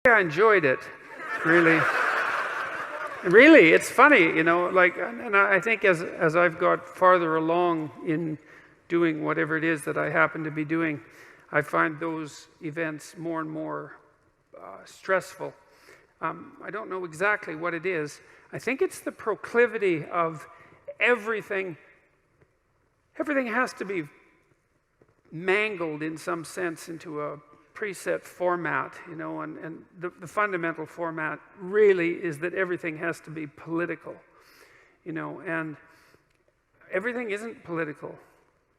I enjoyed it, really. Really, it's funny, and I think as I've got farther along in doing whatever it is that I happen to be doing, I find those events more and more stressful. I don't know exactly what it is. I think it's the proclivity of everything. Everything has to be mangled in some sense into a preset format, and the fundamental format really is that everything has to be political, and everything isn't political.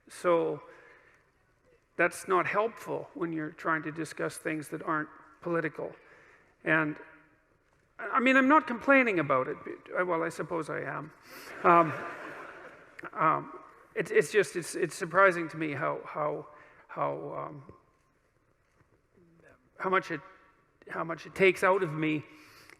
So that's not helpful when you're trying to discuss things that aren't political. And I mean, I'm not complaining about it. Well, I suppose I am. It's surprising to me how much it takes out of me,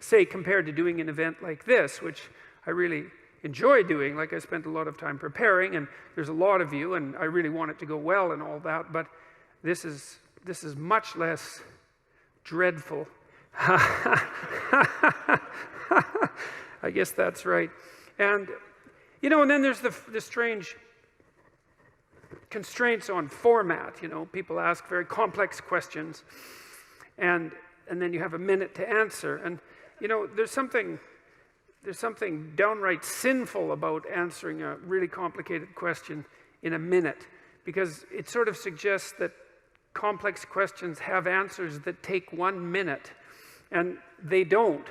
say, compared to doing an event like this, which I really enjoy doing. Like, I spent a lot of time preparing, and there's a lot of you, and I really want it to go well and all that, but this is much less dreadful. I guess that's right. And and then there's the strange constraints on format. People ask very complex questions, and then you have a minute to answer. And there's something downright sinful about answering a really complicated question in a minute, because it sort of suggests that complex questions have answers that take 1 minute, and they don't.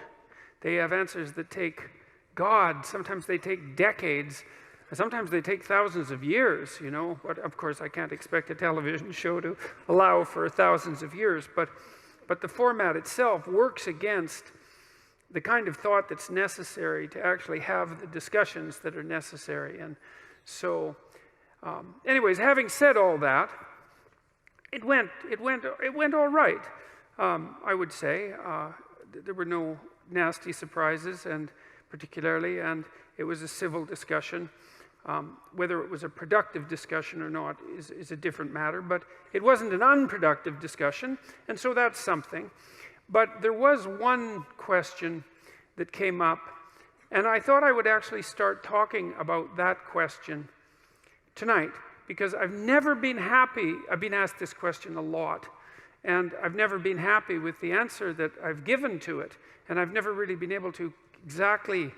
They have answers that take sometimes they take decades. Sometimes they take thousands of years, But of course, I can't expect a television show to allow for thousands of years. But the format itself works against the kind of thought that's necessary to actually have the discussions that are necessary. And so, anyways, having said all that, it went all right. I would say there were no nasty surprises, and it was a civil discussion. Whether it was a productive discussion or not is a different matter, but it wasn't an unproductive discussion, and so that's something. But there was one question that came up, and I thought I would actually start talking about that question tonight, because I've never been happy. I've been asked this question a lot, and I've never been happy with the answer that I've given to it, and I've never really been able to exactly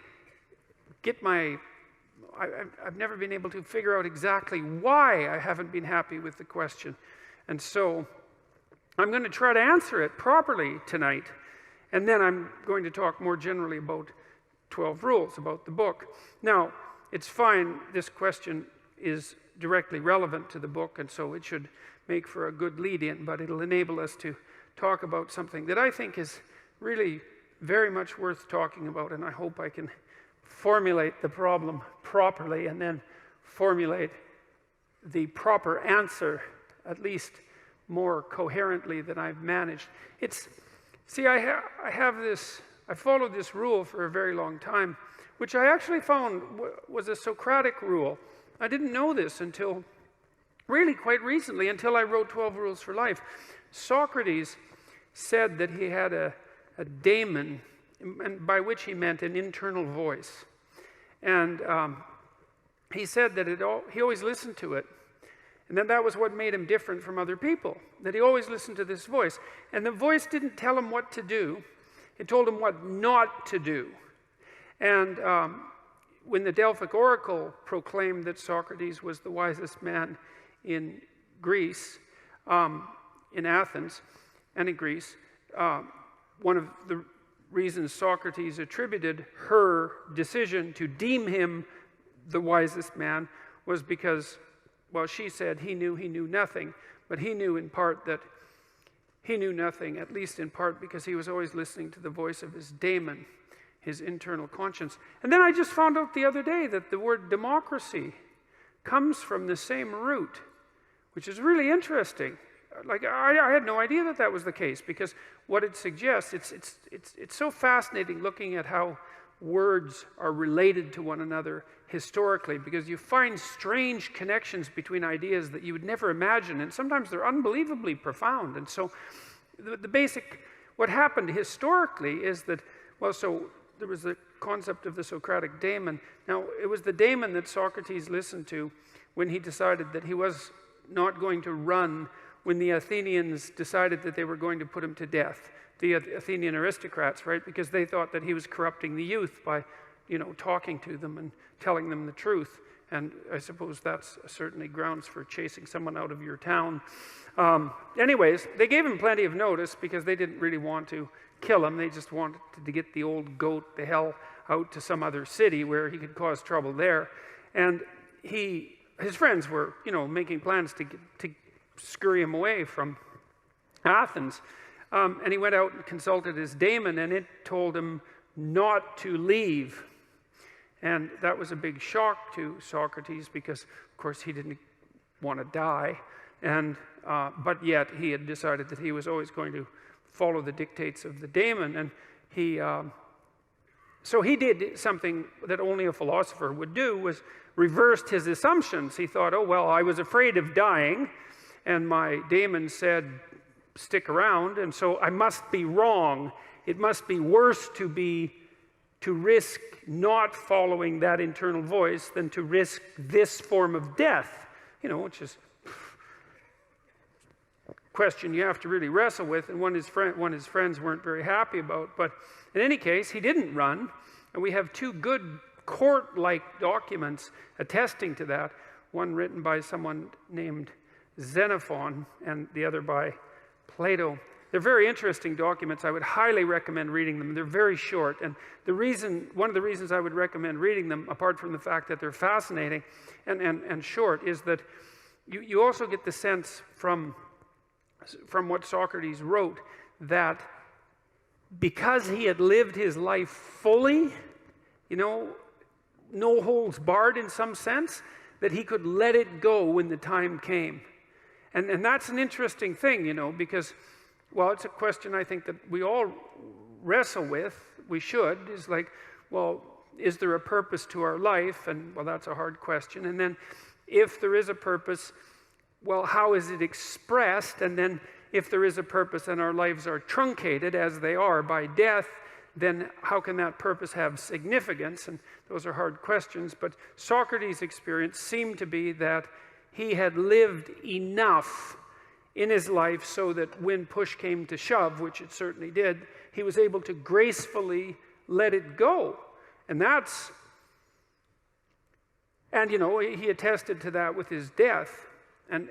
I've never been able to figure out exactly why I haven't been happy with the question. And so I'm going to try to answer it properly tonight, and then I'm going to talk more generally about 12 rules, about the book. Now, it's fine, this question is directly relevant to the book, and so it should make for a good lead-in, but it'll enable us to talk about something that I think is really very much worth talking about, and I hope I can formulate the problem properly and then formulate the proper answer, at least more coherently than I've managed. I followed this rule for a very long time, which I actually found was a Socratic rule. I didn't know this until really quite recently, until I wrote 12 Rules for Life. Socrates said that he had a daemon, and by which he meant an internal voice. And he said that he always listened to it. And that was what made him different from other people, that he always listened to this voice. And the voice didn't tell him what to do. It told him what not to do. And when the Delphic Oracle proclaimed that Socrates was the wisest man in Greece, in Athens, and in Greece, one of the reasons Socrates attributed her decision to deem him the wisest man was because, well, she said he knew nothing, but he knew in part that he knew nothing, at least in part because he was always listening to the voice of his daemon, his internal conscience. And then I just found out the other day that the word democracy comes from the same root, which is really interesting. Like, I had no idea that was the case, because what it suggests, it's so fascinating looking at how words are related to one another historically, because you find strange connections between ideas that you would never imagine, and sometimes they're unbelievably profound. And so the basic what happened historically is that, well, so there was the concept of the Socratic daemon. Now, it was the daemon that Socrates listened to when he decided that he was not going to run when the Athenians decided that they were going to put him to death, the Athenian aristocrats, right? Because they thought that he was corrupting the youth by, talking to them and telling them the truth. And I suppose that's certainly grounds for chasing someone out of your town. Anyways, they gave him plenty of notice because they didn't really want to kill him. They just wanted to get the old goat the hell out to some other city where he could cause trouble there. And his friends were, making plans to scurry him away from Athens. And he went out and consulted his daemon, and it told him not to leave. And that was a big shock to Socrates because, of course, he didn't want to die. And but yet he had decided that he was always going to follow the dictates of the daemon. And so he did something that only a philosopher would do, was reversed his assumptions. He thought, oh, well, I was afraid of dying, and my daemon said, stick around, and so I must be wrong. It must be worse to risk not following that internal voice than to risk this form of death, which is a question you have to really wrestle with, and one his friends weren't very happy about. But in any case, he didn't run, and we have two good court-like documents attesting to that, one written by someone named Xenophon and the other by Plato. They're very interesting documents. I would highly recommend reading them. They're very short, and one of the reasons I would recommend reading them, apart from the fact that they're fascinating and short, is that you also get the sense from what Socrates wrote that because he had lived his life fully, no holds barred in some sense, that he could let it go when the time came. And that's an interesting thing, because, well, it's a question I think that we all wrestle with. We should, is like, well, is there a purpose to our life? And, well, that's a hard question. And then if there is a purpose, well, how is it expressed? And then if there is a purpose and our lives are truncated, as they are by death, then how can that purpose have significance? And those are hard questions. But Socrates' experience seemed to be that he had lived enough in his life so that when push came to shove, which it certainly did, he was able to gracefully let it go. And he attested to that with his death. And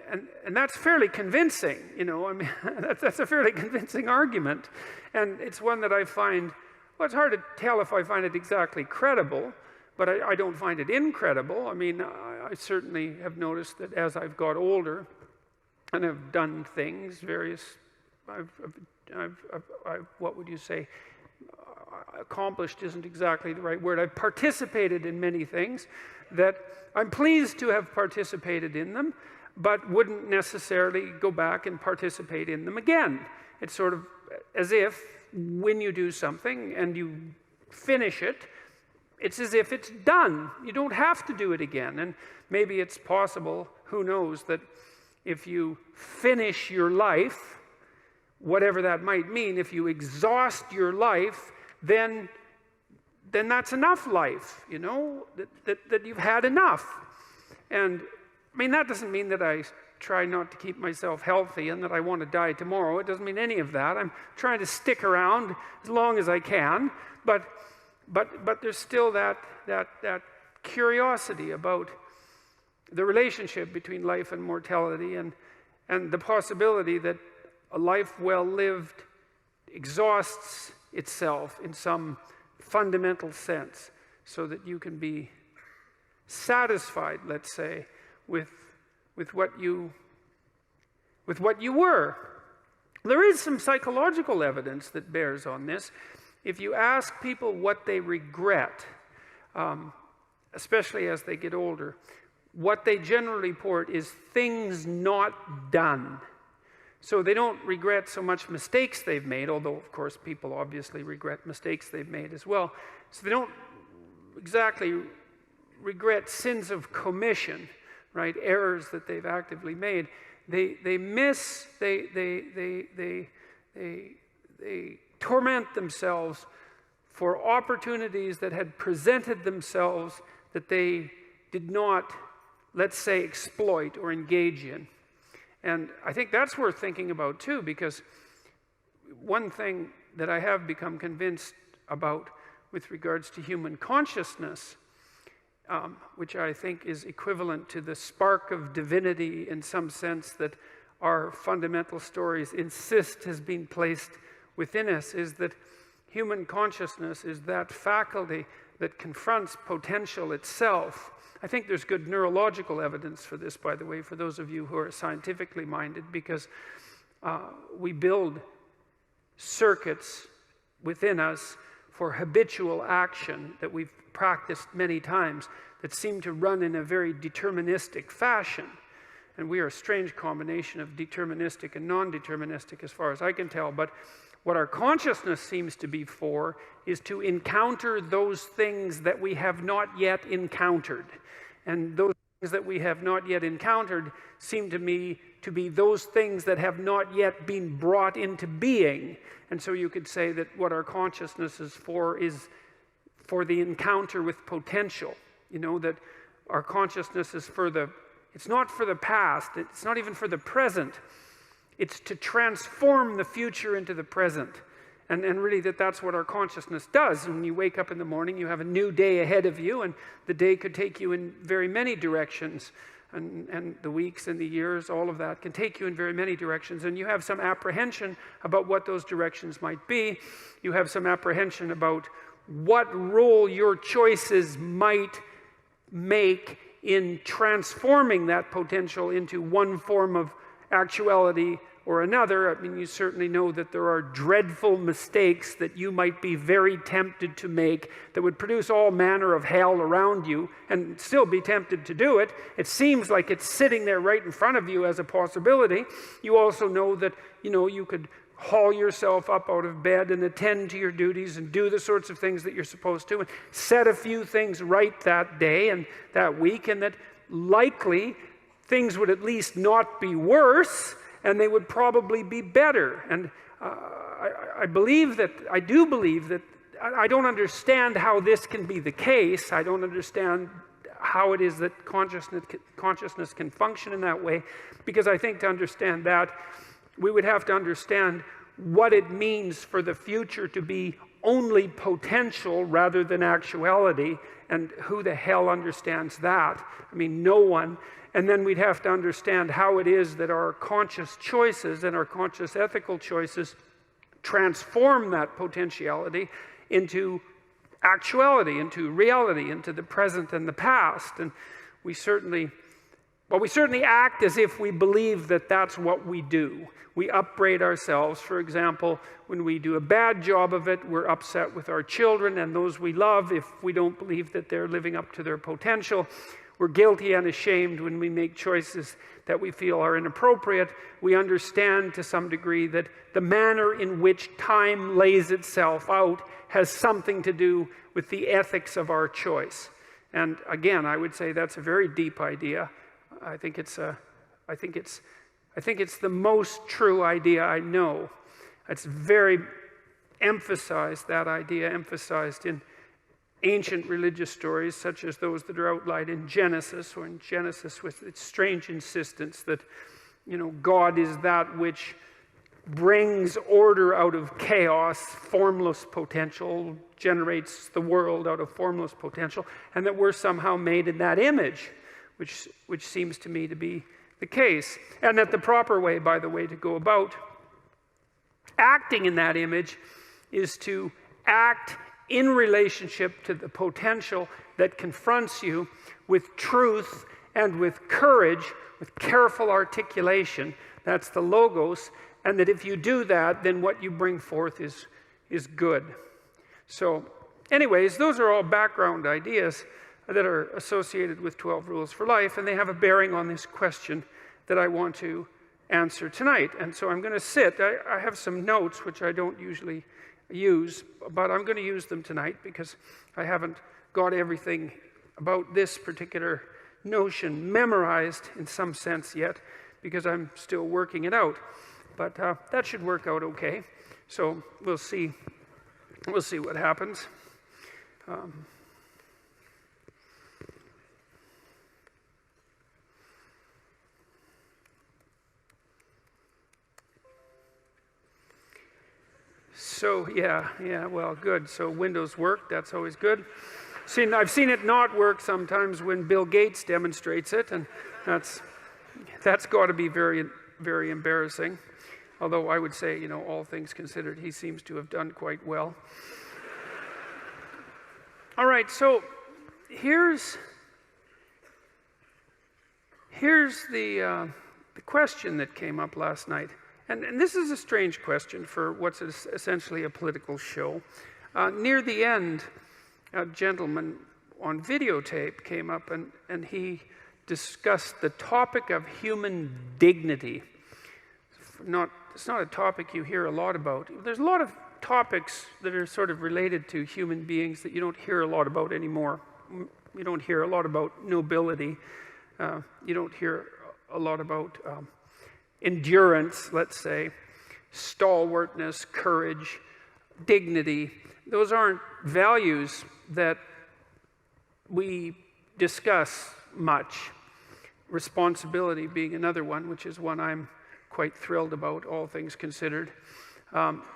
that's fairly convincing, that's a fairly convincing argument. And it's one that I find, well, it's hard to tell if I find it exactly credible, but I don't find it incredible. I mean, I certainly have noticed that as I've got older and have done things, what would you say, accomplished isn't exactly the right word. I've participated in many things that I'm pleased to have participated in them, but wouldn't necessarily go back and participate in them again. It's sort of as if when you do something and you finish it, it's as if it's done. You don't have to do it again. And maybe it's possible, who knows, that if you finish your life, whatever that might mean, if you exhaust your life, then that's enough life, that you've had enough. And I mean, that doesn't mean that I try not to keep myself healthy and that I want to die tomorrow. It doesn't mean any of that. I'm trying to stick around as long as I can, but there's still that curiosity about the relationship between life and mortality, and the possibility that a life well lived exhausts itself in some fundamental sense, so that you can be satisfied, let's say, with what you were. There is some psychological evidence that bears on this. If you ask people what they regret, especially as they get older, what they generally report is things not done. So they don't regret so much mistakes they've made, although, of course, people obviously regret mistakes they've made as well. So they don't exactly regret sins of commission, right? Errors that they've they torment themselves for opportunities that had presented themselves that they did not, let's say, exploit or engage in. And I think that's worth thinking about too, because one thing that I have become convinced about with regards to human consciousness, which I think is equivalent to the spark of divinity in some sense that our fundamental stories insist has been placed within us, is that human consciousness is that faculty that confronts potential itself. I think there's good neurological evidence for this, by the way, for those of you who are scientifically minded, because we build circuits within us for habitual action that we've practiced many times that seem to run in a very deterministic fashion. And we are a strange combination of deterministic and non-deterministic as far as I can tell. But what our consciousness seems to be for is to encounter those things that we have not yet encountered. And those things that we have not yet encountered seem to me to be those things that have not yet been brought into being. And so you could say that what our consciousness is for the encounter with potential. You know, that our consciousness is it's not for the past, it's not even for the present. It's to transform the future into the present. And really that's what our consciousness does. When you wake up in the morning, you have a new day ahead of you, and the day could take you in very many directions. And the weeks and the years, all of that can take you in very many directions. And you have some apprehension about what those directions might be. You have some apprehension about what role your choices might make in transforming that potential into one form of actuality or another. I mean, you certainly know that there are dreadful mistakes that you might be very tempted to make that would produce all manner of hell around you and still be tempted to do it. It seems like it's sitting there right in front of you as a possibility. You also know that, you could haul yourself up out of bed and attend to your duties and do the sorts of things that you're supposed to and set a few things right that day and that week, and that likely things would at least not be worse, and they would probably be better. And I do believe that I don't understand how this can be the case. I don't understand how it is that consciousness can function in that way, because I think to understand that, we would have to understand what it means for the future to be only potential rather than actuality, and who the hell understands that? I mean, no one. And then we'd have to understand how it is that our conscious choices and our conscious ethical choices transform that potentiality into actuality, into reality, into the present and the past. And we certainly act as if we believe that that's what we do. We upbraid ourselves. For example, when we do a bad job of it, we're upset with our children and those we love if we don't believe that they're living up to their potential. We're guilty and ashamed when we make choices that we feel are inappropriate. We understand to some degree that the manner in which time lays itself out has something to do with the ethics of our choice. And again, I would say that's a very deep idea. I think it's the most true idea I know. It's very emphasized, that idea emphasized in ancient religious stories such as those that are outlined in Genesis, or in Genesis with its strange insistence that, God is that which brings order out of chaos, formless potential, generates the world out of formless potential, and that we're somehow made in that image, which seems to me to be the case. And that the proper way, by the way, to go about acting in that image is to act in relationship to the potential that confronts you with truth and with courage, with careful articulation. That's the logos. And that if you do that, then what you bring forth is good. So anyways, those are all background ideas that are associated with 12 Rules for Life, and they have a bearing on this question that I want to answer tonight. And so I'm going to sit. I have some notes which I don't usually use, but I'm going to use them tonight because I haven't got everything about this particular notion memorized in some sense yet, because I'm still working it out. But that should work out okay. So we'll see what happens. So yeah, well, good. So Windows work, that's always good. I've seen it not work sometimes when Bill Gates demonstrates it, and that's got to be very, very embarrassing. Although I would say, you know, all things considered, he seems to have done quite well. All right, so here's the question that came up last night. And this is a strange question for what's essentially a political show. Near the end, a gentleman on videotape came up and he discussed the topic of human dignity. It's not a topic you hear a lot about. There's a lot of topics that are sort of related to human beings that you don't hear a lot about anymore. You don't hear a lot about nobility. You don't hear a lot about endurance, let's say, stalwartness, courage, dignity. Those aren't values that we discuss much. Responsibility being another one, which is one I'm quite thrilled about, all things considered,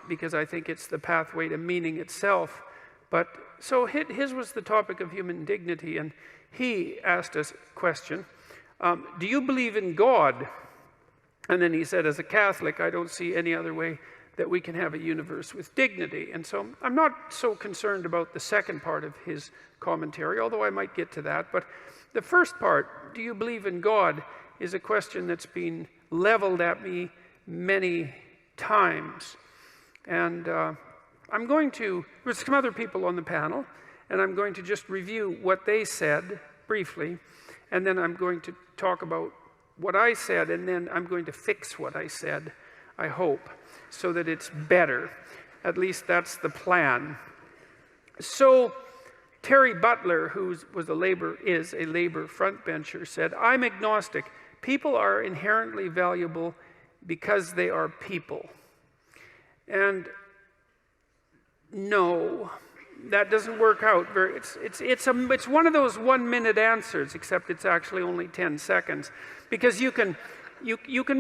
because I think it's the pathway to meaning itself. But so his was the topic of human dignity, and he asked us a question, do you believe in God? And then he said, as a Catholic, I don't see any other way that we can have a universe with dignity. And so I'm not so concerned about the second part of his commentary, although I might get to that. But the first part, do you believe in God, is a question that's been leveled at me many times. And I'm going to, there's some other people on the panel, and I'm going to just review what they said briefly, and then I'm going to talk about what I said, and then I'm going to fix what I said, I hope, so that it's better. At least that's the plan. So Terry Butler, who is a labor frontbencher, said, I'm agnostic. People are inherently valuable because they are people. And no, that doesn't work out very. It's one of those 1-minute answers, except it's actually only 10 seconds, because you can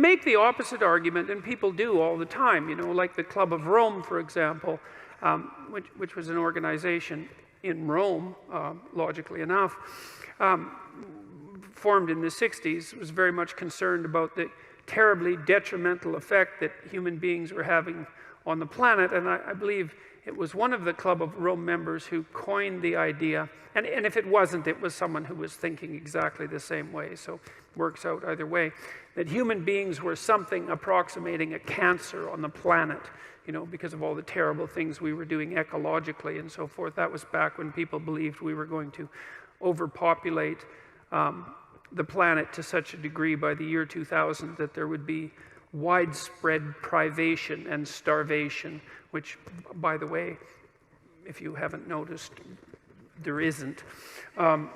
make the opposite argument, and people do all the time. You know, like the Club of Rome, for example, which was an organization in Rome, logically enough, formed in the 60s, was very much concerned about the terribly detrimental effect that human beings were having on the planet, and I believe it was one of the Club of Rome members who coined the idea, and if it wasn't, it was someone who was thinking exactly the same way, so it works out either way, that human beings were something approximating a cancer on the planet, you know, because of all the terrible things we were doing ecologically and so forth. That was back when people believed we were going to overpopulate the planet to such a degree by the year 2000 that there would be widespread privation and starvation, which, by the way, if you haven't noticed, there isn't. And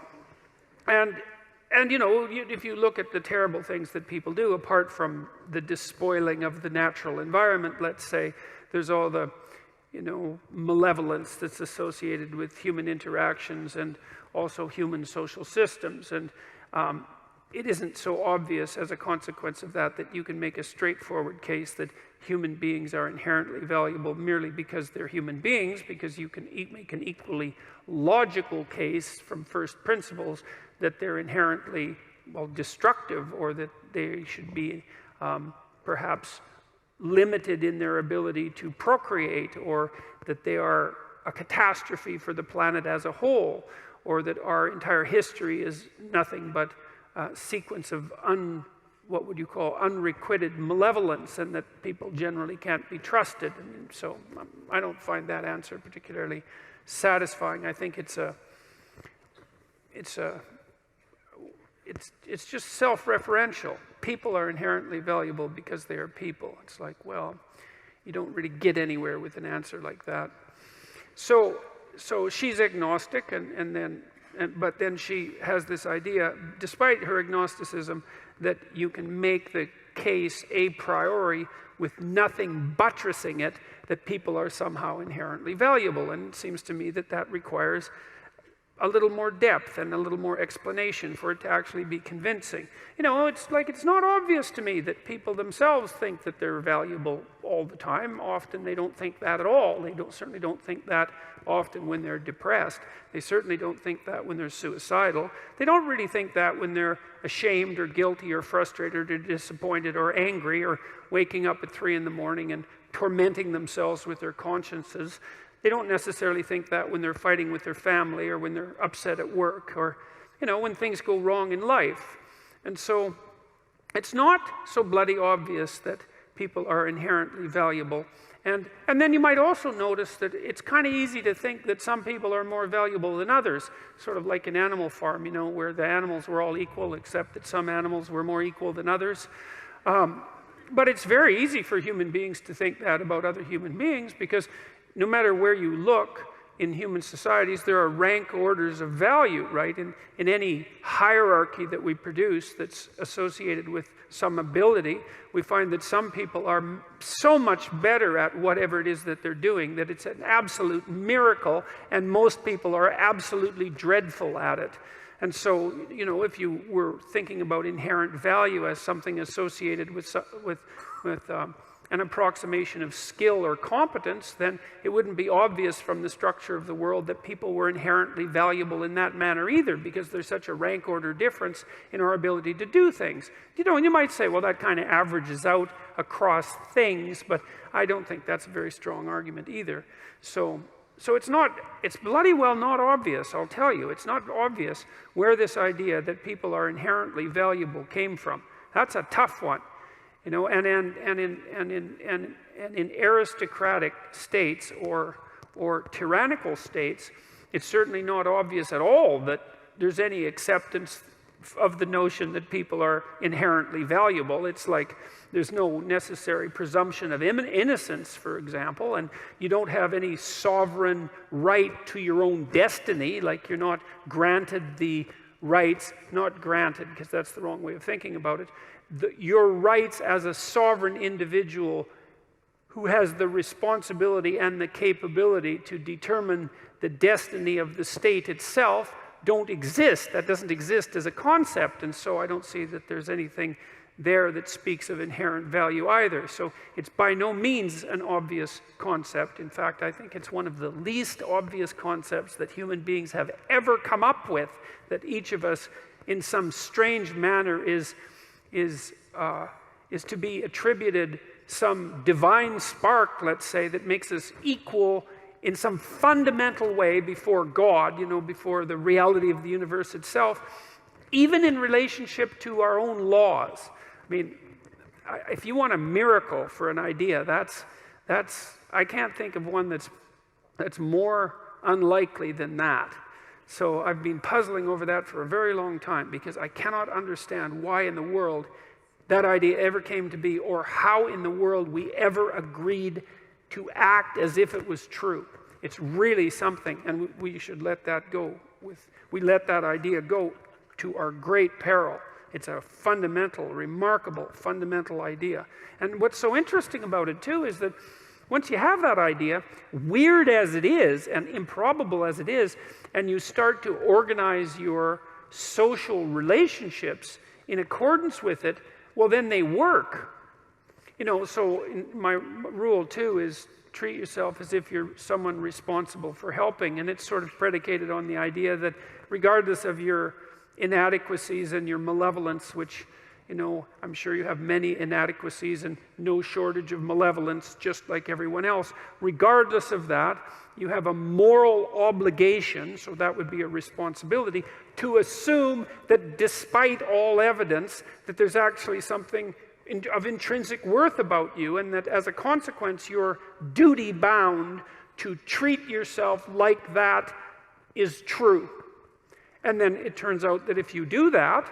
you know, if you look at the terrible things that people do, apart from the despoiling of the natural environment, let's say, there's all the, you know, malevolence that's associated with human interactions and also human social systems. And it isn't so obvious as a consequence of that you can make a straightforward case that human beings are inherently valuable merely because they're human beings, because you can make an equally logical case from first principles that they're inherently, well, destructive, or that they should be perhaps limited in their ability to procreate, or that they are a catastrophe for the planet as a whole, or that our entire history is nothing but a sequence of what would you call unrequited malevolence, and that people generally can't be trusted. And so I don't find that answer particularly satisfying. I think it's just self-referential. People are inherently valuable because they are people. It's like, well, you don't really get anywhere with an answer like that. So she's agnostic, but then she has this idea, despite her agnosticism, that you can make the case a priori with nothing buttressing it that people are somehow inherently valuable. And it seems to me that that requires a little more depth and a little more explanation for it to actually be convincing. You know, it's like it's not obvious to me that people themselves think that they're valuable all the time. Often they don't think that at all. They certainly don't think that often when they're depressed. They certainly don't think that when they're suicidal. They don't really think that when they're ashamed or guilty or frustrated or disappointed or angry or waking up at 3 in the morning and tormenting themselves with their consciences. They don't necessarily think that when they're fighting with their family or when they're upset at work or, you know, when things go wrong in life. And so it's not so bloody obvious that people are inherently valuable. And then you might also notice that it's kind of easy to think that some people are more valuable than others, sort of like an animal farm, you know, where the animals were all equal except that some animals were more equal than others. But it's very easy for human beings to think that about other human beings, because no matter where you look in human societies, there are rank orders of value, right? In any hierarchy that we produce that's associated with some ability, we find that some people are so much better at whatever it is that they're doing that it's an absolute miracle, and most people are absolutely dreadful at it. And so, you know, if you were thinking about inherent value as something associated with an approximation of skill or competence, then it wouldn't be obvious from the structure of the world that people were inherently valuable in that manner either, because there's such a rank order difference in our ability to do things. You know, and you might say, well, that kind of averages out across things, but I don't think that's a very strong argument either. So it's bloody well not obvious, I'll tell you. It's not obvious where this idea that people are inherently valuable came from. That's a tough one. You know, and in aristocratic states or tyrannical states, it's certainly not obvious at all that there's any acceptance of the notion that people are inherently valuable. It's like there's no necessary presumption of innocence, for example, and you don't have any sovereign right to your own destiny, like you're not granted the rights, not granted because that's the wrong way of thinking about it, your rights as a sovereign individual who has the responsibility and the capability to determine the destiny of the state itself don't exist. That doesn't exist as a concept, and so I don't see that there's anything there that speaks of inherent value either. So it's by no means an obvious concept. In fact, I think it's one of the least obvious concepts that human beings have ever come up with, that each of us in some strange manner is to be attributed some divine spark, let's say, that makes us equal in some fundamental way before God, you know, before the reality of the universe itself, even in relationship to our own laws. I mean, if you want a miracle for an idea, I can't think of one that's more unlikely than that. So I've been puzzling over that for a very long time, because I cannot understand why in the world that idea ever came to be, or how in the world we ever agreed to act as if it was true. It's really something, and we should let that go. We let that idea go to our great peril. It's a fundamental, remarkable, fundamental idea. And what's so interesting about it too is that once you have that idea, weird as it is and improbable as it is, and you start to organize your social relationships in accordance with it, well, then they work. You know, so my rule too is treat yourself as if you're someone responsible for helping, and it's sort of predicated on the idea that regardless of your inadequacies and your malevolence, which, you know, I'm sure you have many inadequacies and no shortage of malevolence, just like everyone else. Regardless of that, you have a moral obligation, so that would be a responsibility, to assume that despite all evidence, that there's actually something of intrinsic worth about you, and that as a consequence, you're duty-bound to treat yourself like that is true. And then it turns out that if you do that,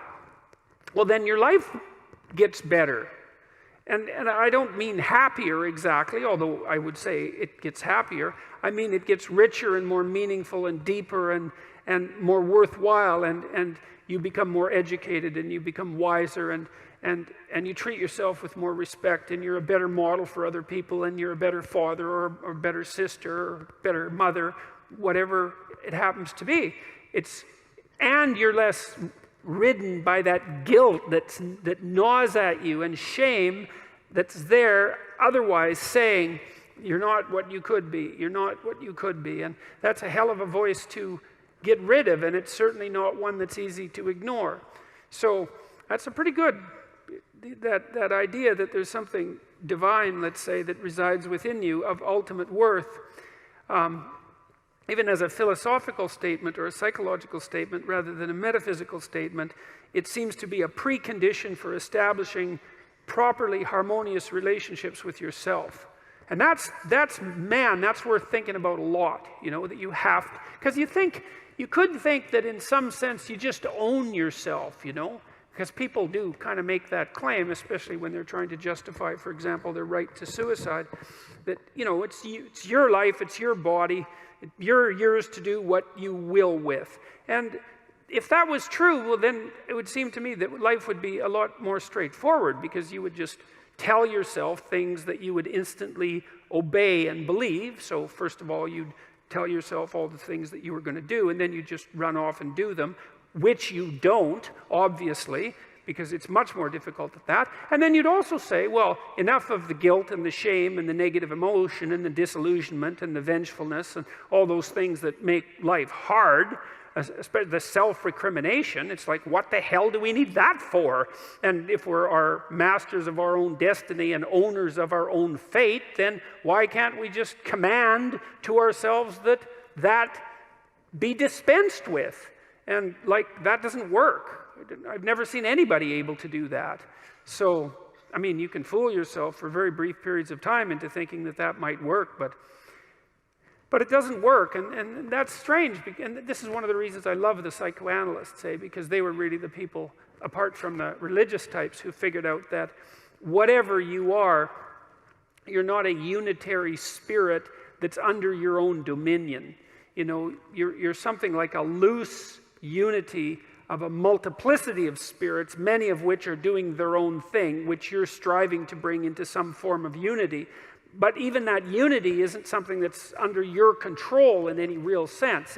well, then your life gets better. And I don't mean happier exactly, although I would say it gets happier. I mean it gets richer and more meaningful and deeper and more worthwhile, and you become more educated and you become wiser and you treat yourself with more respect, and you're a better model for other people, and you're a better father or better sister or better mother, whatever it happens to be. And you're less ridden by that guilt that gnaws at you, and shame that's there otherwise saying, you're not what you could be, you're not what you could be. And that's a hell of a voice to get rid of, and it's certainly not one that's easy to ignore. So that's a pretty good, that idea that there's something divine, let's say, that resides within you of ultimate worth. Even as a philosophical statement or a psychological statement rather than a metaphysical statement, it seems to be a precondition for establishing properly harmonious relationships with yourself. And that's worth thinking about a lot, that you have, because you could think that in some sense you just own yourself, because people do kind of make that claim, especially when they're trying to justify, for example, their right to suicide, that, it's your life, it's your body, you're yours to do what you will with. And if that was true, well, then it would seem to me that life would be a lot more straightforward, because you would just tell yourself things that you would instantly obey and believe. So first of all, you'd tell yourself all the things that you were going to do, and then you just run off and do them, which you don't, obviously, because it's much more difficult at that. And then you'd also say, well, enough of the guilt and the shame and the negative emotion and the disillusionment and the vengefulness and all those things that make life hard, especially the self-recrimination. It's like, what the hell do we need that for? And if we're our masters of our own destiny and owners of our own fate, then why can't we just command to ourselves that be dispensed with? And that doesn't work. I've never seen anybody able to do that. So, you can fool yourself for very brief periods of time into thinking that might work, but it doesn't work, and that's strange. And this is one of the reasons I love the psychoanalysts, because they were really the people, apart from the religious types, who figured out that whatever you are, you're not a unitary spirit that's under your own dominion. You're something like a loose unity of a multiplicity of spirits, many of which are doing their own thing, which you're striving to bring into some form of unity. But even that unity isn't something that's under your control in any real sense.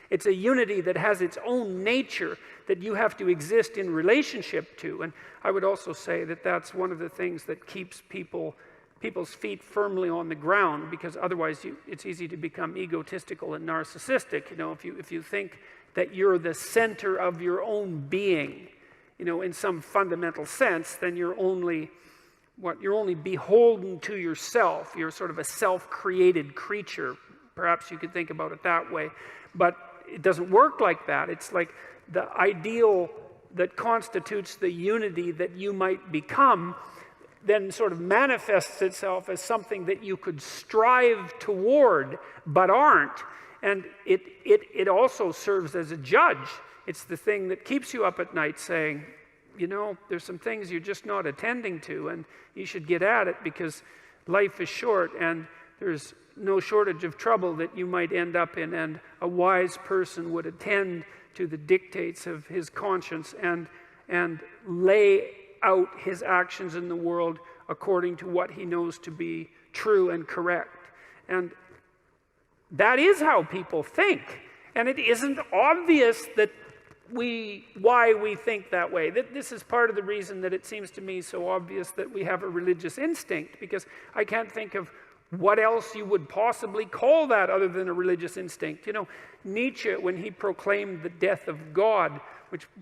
It's a unity that has its own nature that you have to exist in relationship to. And I would also say that that's one of the things that keeps people's feet firmly on the ground, because otherwise it's easy to become egotistical and narcissistic. If you think that you're the center of your own being, in some fundamental sense, then you're only beholden to yourself. You're sort of a self-created creature. Perhaps you could think about it that way. But it doesn't work like that. It's like the ideal that constitutes the unity that you might become then sort of manifests itself as something that you could strive toward but aren't. And it also serves as a judge. It's the thing that keeps you up at night saying, there's some things you're just not attending to, and you should get at it, because life is short and there's no shortage of trouble that you might end up in, and a wise person would attend to the dictates of his conscience and lay out his actions in the world according to what he knows to be true and correct. And that is how people think. And it isn't obvious why we think that way. This is part of the reason that it seems to me so obvious that we have a religious instinct, because I can't think of what else you would possibly call that other than a religious instinct. Nietzsche, when he proclaimed the death of God,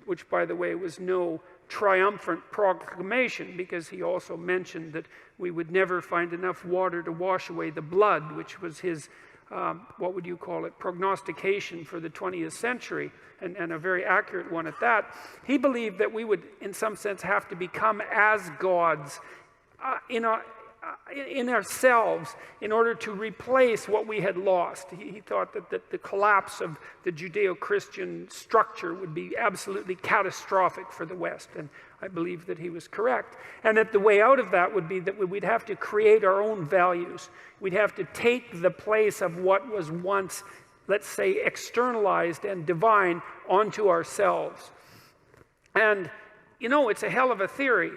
which by the way was no triumphant proclamation, because he also mentioned that we would never find enough water to wash away the blood, which was his what would you call it, prognostication for the 20th century, and a very accurate one at that. He believed that we would, in some sense, have to become as gods in ourselves in order to replace what we had lost. He thought that the collapse of the Judeo-Christian structure would be absolutely catastrophic for the West, and I believe that he was correct. And that the way out of that would be that we'd have to create our own values. We'd have to take the place of what was once, let's say, externalized and divine onto ourselves. And, you know, it's a hell of a theory.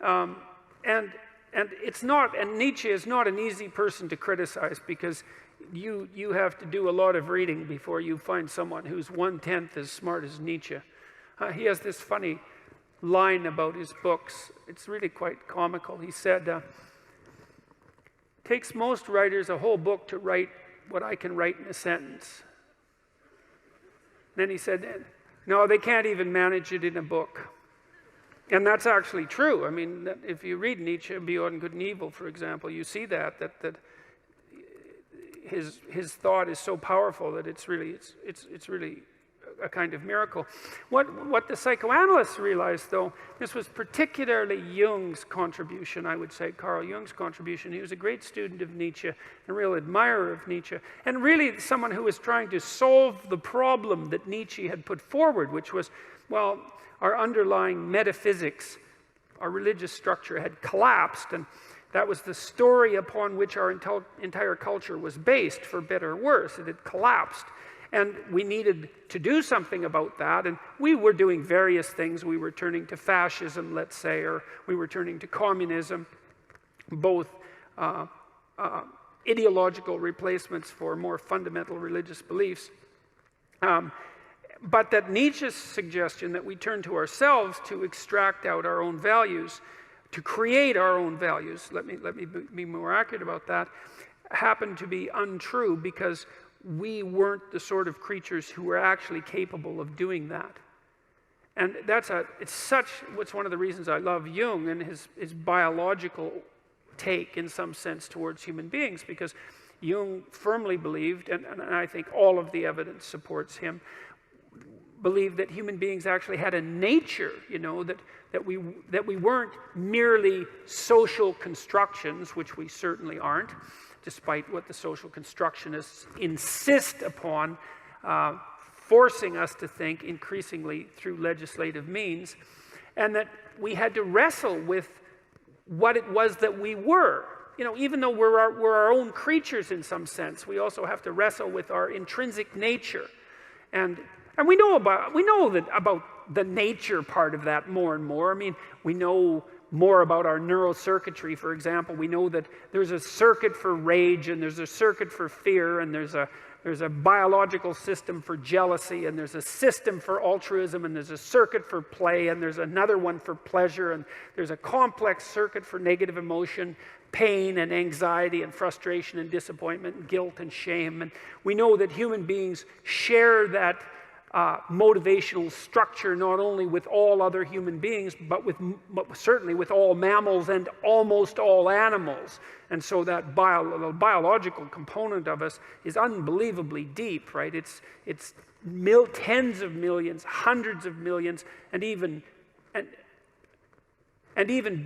And it's not, and Nietzsche is not an easy person to criticize, because you have to do a lot of reading before you find someone who's 1/10 as smart as Nietzsche. He has this funny line about his books. It's really quite comical. He said, takes most writers a whole book to write what I can write in a sentence. Then he said, no, they can't even manage it in a book. And that's actually true. I mean, if you read Nietzsche, Beyond Good and Evil, for example, you see that his thought is so powerful that it's really a kind of miracle. What the psychoanalysts realized, though, this was particularly Jung's contribution, I would say, Carl Jung's contribution. He was a great student of Nietzsche, a real admirer of Nietzsche, and really someone who was trying to solve the problem that Nietzsche had put forward, which was, well, our underlying metaphysics, our religious structure had collapsed, and that was the story upon which our entire culture was based, for better or worse. It had collapsed. And we needed to do something about that, and we were doing various things. We were turning to fascism, let's say, or we were turning to communism, both ideological replacements for more fundamental religious beliefs. But that Nietzsche's suggestion that we turn to ourselves to extract out our own values, to create our own values, let me be more accurate about that, happened to be untrue, because we weren't the sort of creatures who were actually capable of doing that. And it's one of the reasons I love Jung and his biological take, in some sense, towards human beings, because Jung firmly believed, and I think all of the evidence supports him, believed that human beings actually had a nature, you know, that we weren't merely social constructions, which we certainly aren't, despite what the social constructionists insist upon, forcing us to think increasingly through legislative means, and that we had to wrestle with what it was that we were. You know, even though we're our own creatures in some sense, we also have to wrestle with our intrinsic nature. And we know about the nature part of that more and more. I mean, we know more about our neurocircuitry, for example. We know that there's a circuit for rage, and there's a circuit for fear, and there's a biological system for jealousy, and there's a system for altruism, and there's a circuit for play, and there's another one for pleasure, and there's a complex circuit for negative emotion, pain and anxiety and frustration and disappointment and guilt and shame. And we know that human beings share that motivational structure not only with all other human beings, but certainly with all mammals and almost all animals. And so that biological component of us is unbelievably deep, right? It's tens of millions, hundreds of millions, and even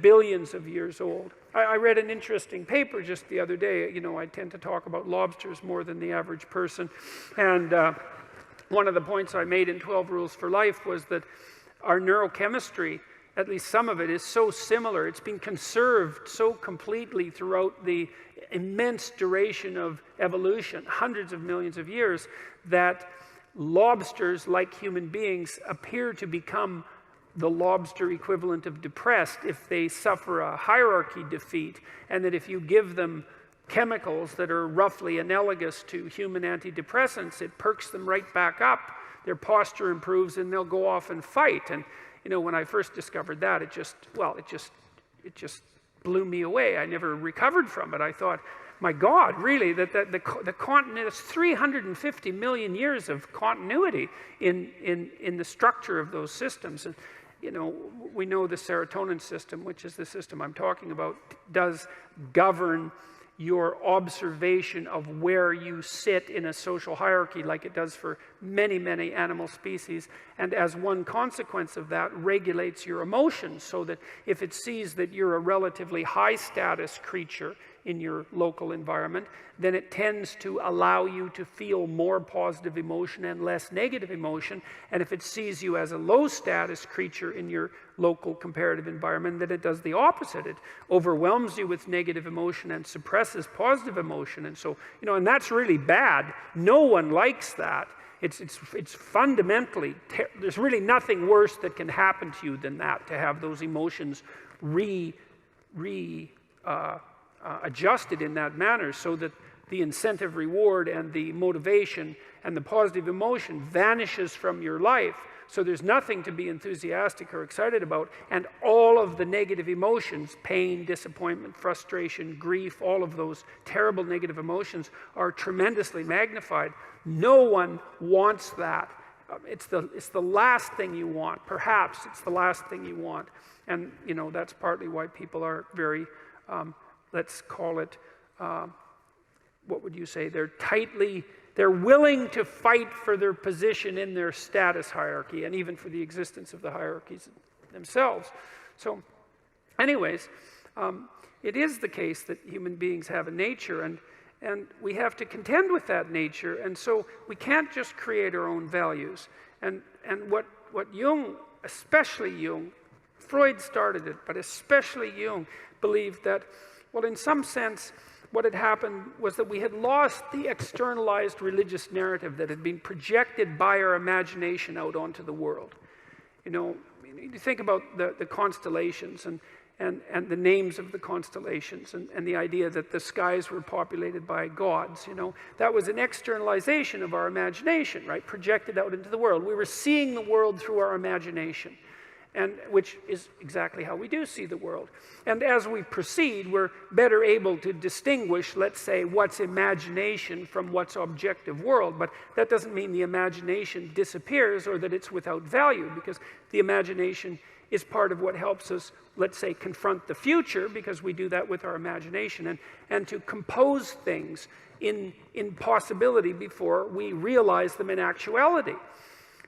billions of years old. I read an interesting paper just the other day. You know, I tend to talk about lobsters more than the average person, and one of the points I made in 12 Rules for Life was that our neurochemistry, at least some of it, is so similar. It's been conserved so completely throughout the immense duration of evolution, hundreds of millions of years, that lobsters, like human beings, appear to become the lobster equivalent of depressed if they suffer a hierarchy defeat, and that if you give them chemicals that are roughly analogous to human antidepressants, it perks them right back up. Their posture improves, and they'll go off and fight. And you know, when I first discovered that, it just blew me away. I never recovered from it. I thought, my God, really, that the continent is 350 million years of continuity in the structure of those systems. And you know, we know the serotonin system, which is the system I'm talking about, does govern your observation of where you sit in a social hierarchy, like it does for many, many animal species, and as one consequence of that, regulates your emotions, so that if it sees that you're a relatively high status creature in your local environment, then it tends to allow you to feel more positive emotion and less negative emotion. And if it sees you as a low status creature in your local comparative environment, then it does the opposite. It overwhelms you with negative emotion and suppresses positive emotion. And so, you know, and that's really bad. No one likes that. It's fundamentally, there's really nothing worse that can happen to you than that, to have those emotions adjusted in that manner, so that the incentive reward and the motivation and the positive emotion vanishes from your life. So there's nothing to be enthusiastic or excited about, and all of the negative emotions, pain, disappointment, frustration, grief, all of those terrible negative emotions are tremendously magnified. No one wants that. It's the last thing you want. Perhaps it's the last thing you want. And, you know, that's partly why people are very, let's call it, what would you say? They're willing to fight for their position in their status hierarchy, and even for the existence of the hierarchies themselves. So anyways, it is the case that human beings have a nature, and we have to contend with that nature, and so we can't just create our own values. And what Jung, especially Jung, Freud started it, but especially Jung, believed that, well, in some sense, what had happened was that we had lost the externalized religious narrative that had been projected by our imagination out onto the world. You know, you think about the constellations and the names of the constellations, and the idea that the skies were populated by gods. You know, that was an externalization of our imagination, right? Projected out into the world. We were seeing the world through our imagination, and which is exactly how we do see the world. And as we proceed, we're better able to distinguish, let's say, what's imagination from what's objective world. But that doesn't mean the imagination disappears or that it's without value, because the imagination is part of what helps us, let's say, confront the future, because we do that with our imagination, and to compose things in possibility before we realize them in actuality.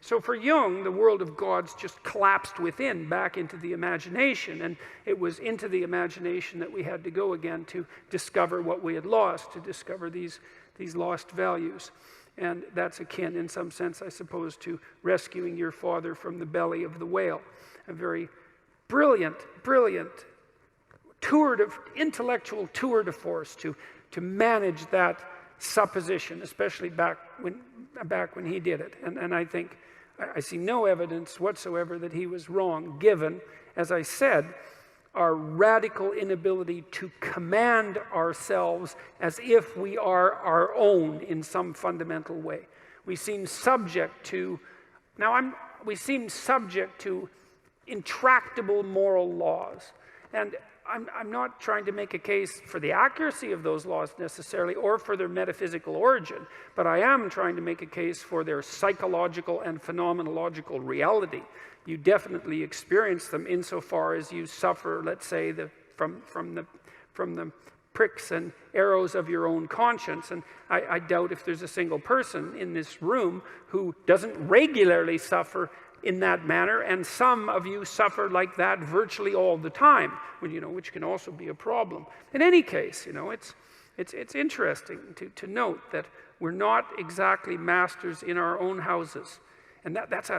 So for Jung, the world of gods just collapsed within, back into the imagination, and it was into the imagination that we had to go again to discover what we had lost, to discover these lost values. And that's akin, in some sense, I suppose, to rescuing your father from the belly of the whale. A very brilliant intellectual tour de force to manage that supposition, especially back when he did it. And I think I see no evidence whatsoever that he was wrong, given, as I said, our radical inability to command ourselves as if we are our own in some fundamental way. We seem subject to intractable moral laws. And I'm not trying to make a case for the accuracy of those laws necessarily, or for their metaphysical origin, but I am trying to make a case for their psychological and phenomenological reality. You definitely experience them insofar as you suffer, let's say, from the pricks and arrows of your own conscience. And I doubt if there's a single person in this room who doesn't regularly suffer in that manner, and some of you suffer like that virtually all the time, which can also be a problem. In any case, it's interesting to note that we're not exactly masters in our own houses, and that's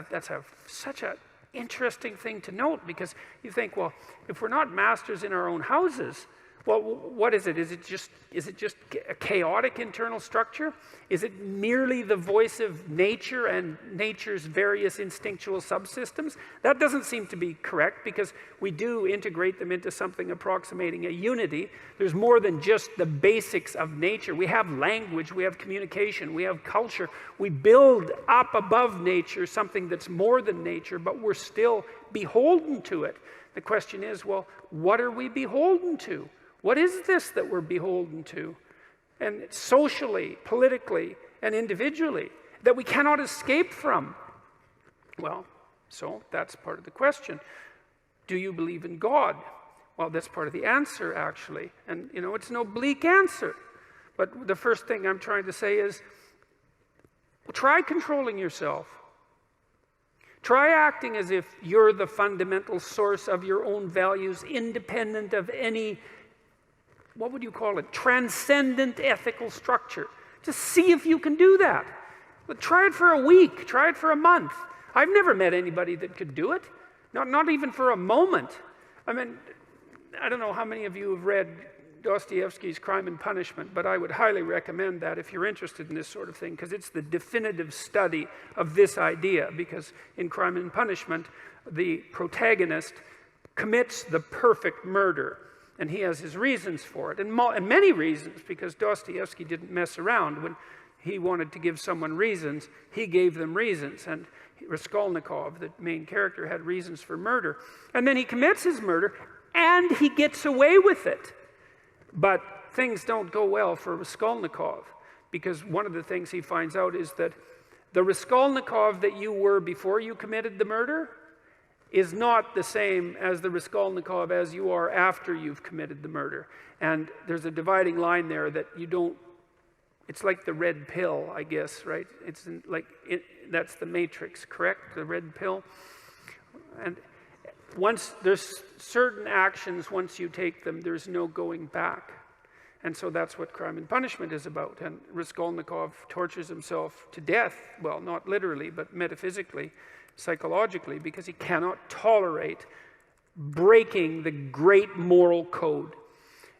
such an interesting thing to note, because you think, well, if we're not masters in our own houses, well, what is it? Is it just a chaotic internal structure? Is it merely the voice of nature and nature's various instinctual subsystems? That doesn't seem to be correct, because we do integrate them into something approximating a unity. There's more than just the basics of nature. We have language, we have communication, we have culture. We build up above nature something that's more than nature, but we're still beholden to it. The question is, well, what are we beholden to? What is this that we're beholden to? And socially, politically, and individually, that we cannot escape from? Well, so that's part of the question. Do you believe in God? Well, that's part of the answer, actually. And, it's no bleak answer. But the first thing I'm trying to say is, try controlling yourself. Try acting as if you're the fundamental source of your own values, independent of any, what would you call it, transcendent ethical structure. Just see if you can do that. But try it for a week, try it for a month. I've never met anybody that could do it, not even for a moment. I mean, I don't know how many of you have read Dostoevsky's Crime and Punishment, but I would highly recommend that if you're interested in this sort of thing, because it's the definitive study of this idea, because in Crime and Punishment, the protagonist commits the perfect murder, and he has his reasons for it, and many reasons, because Dostoevsky didn't mess around. When he wanted to give someone reasons, he gave them reasons, and Raskolnikov, the main character, had reasons for murder. And then he commits his murder, and he gets away with it. But things don't go well for Raskolnikov, because one of the things he finds out is that the Raskolnikov that you were before you committed the murder is not the same as the Raskolnikov as you are after you've committed the murder. And there's a dividing line there that you don't, it's like the red pill, I guess, right? It's that's the Matrix, correct? The red pill. And once there's certain actions, once you take them, there's no going back. And so that's what Crime and Punishment is about. And Raskolnikov tortures himself to death, well, not literally, but metaphysically, psychologically, because he cannot tolerate breaking the great moral code.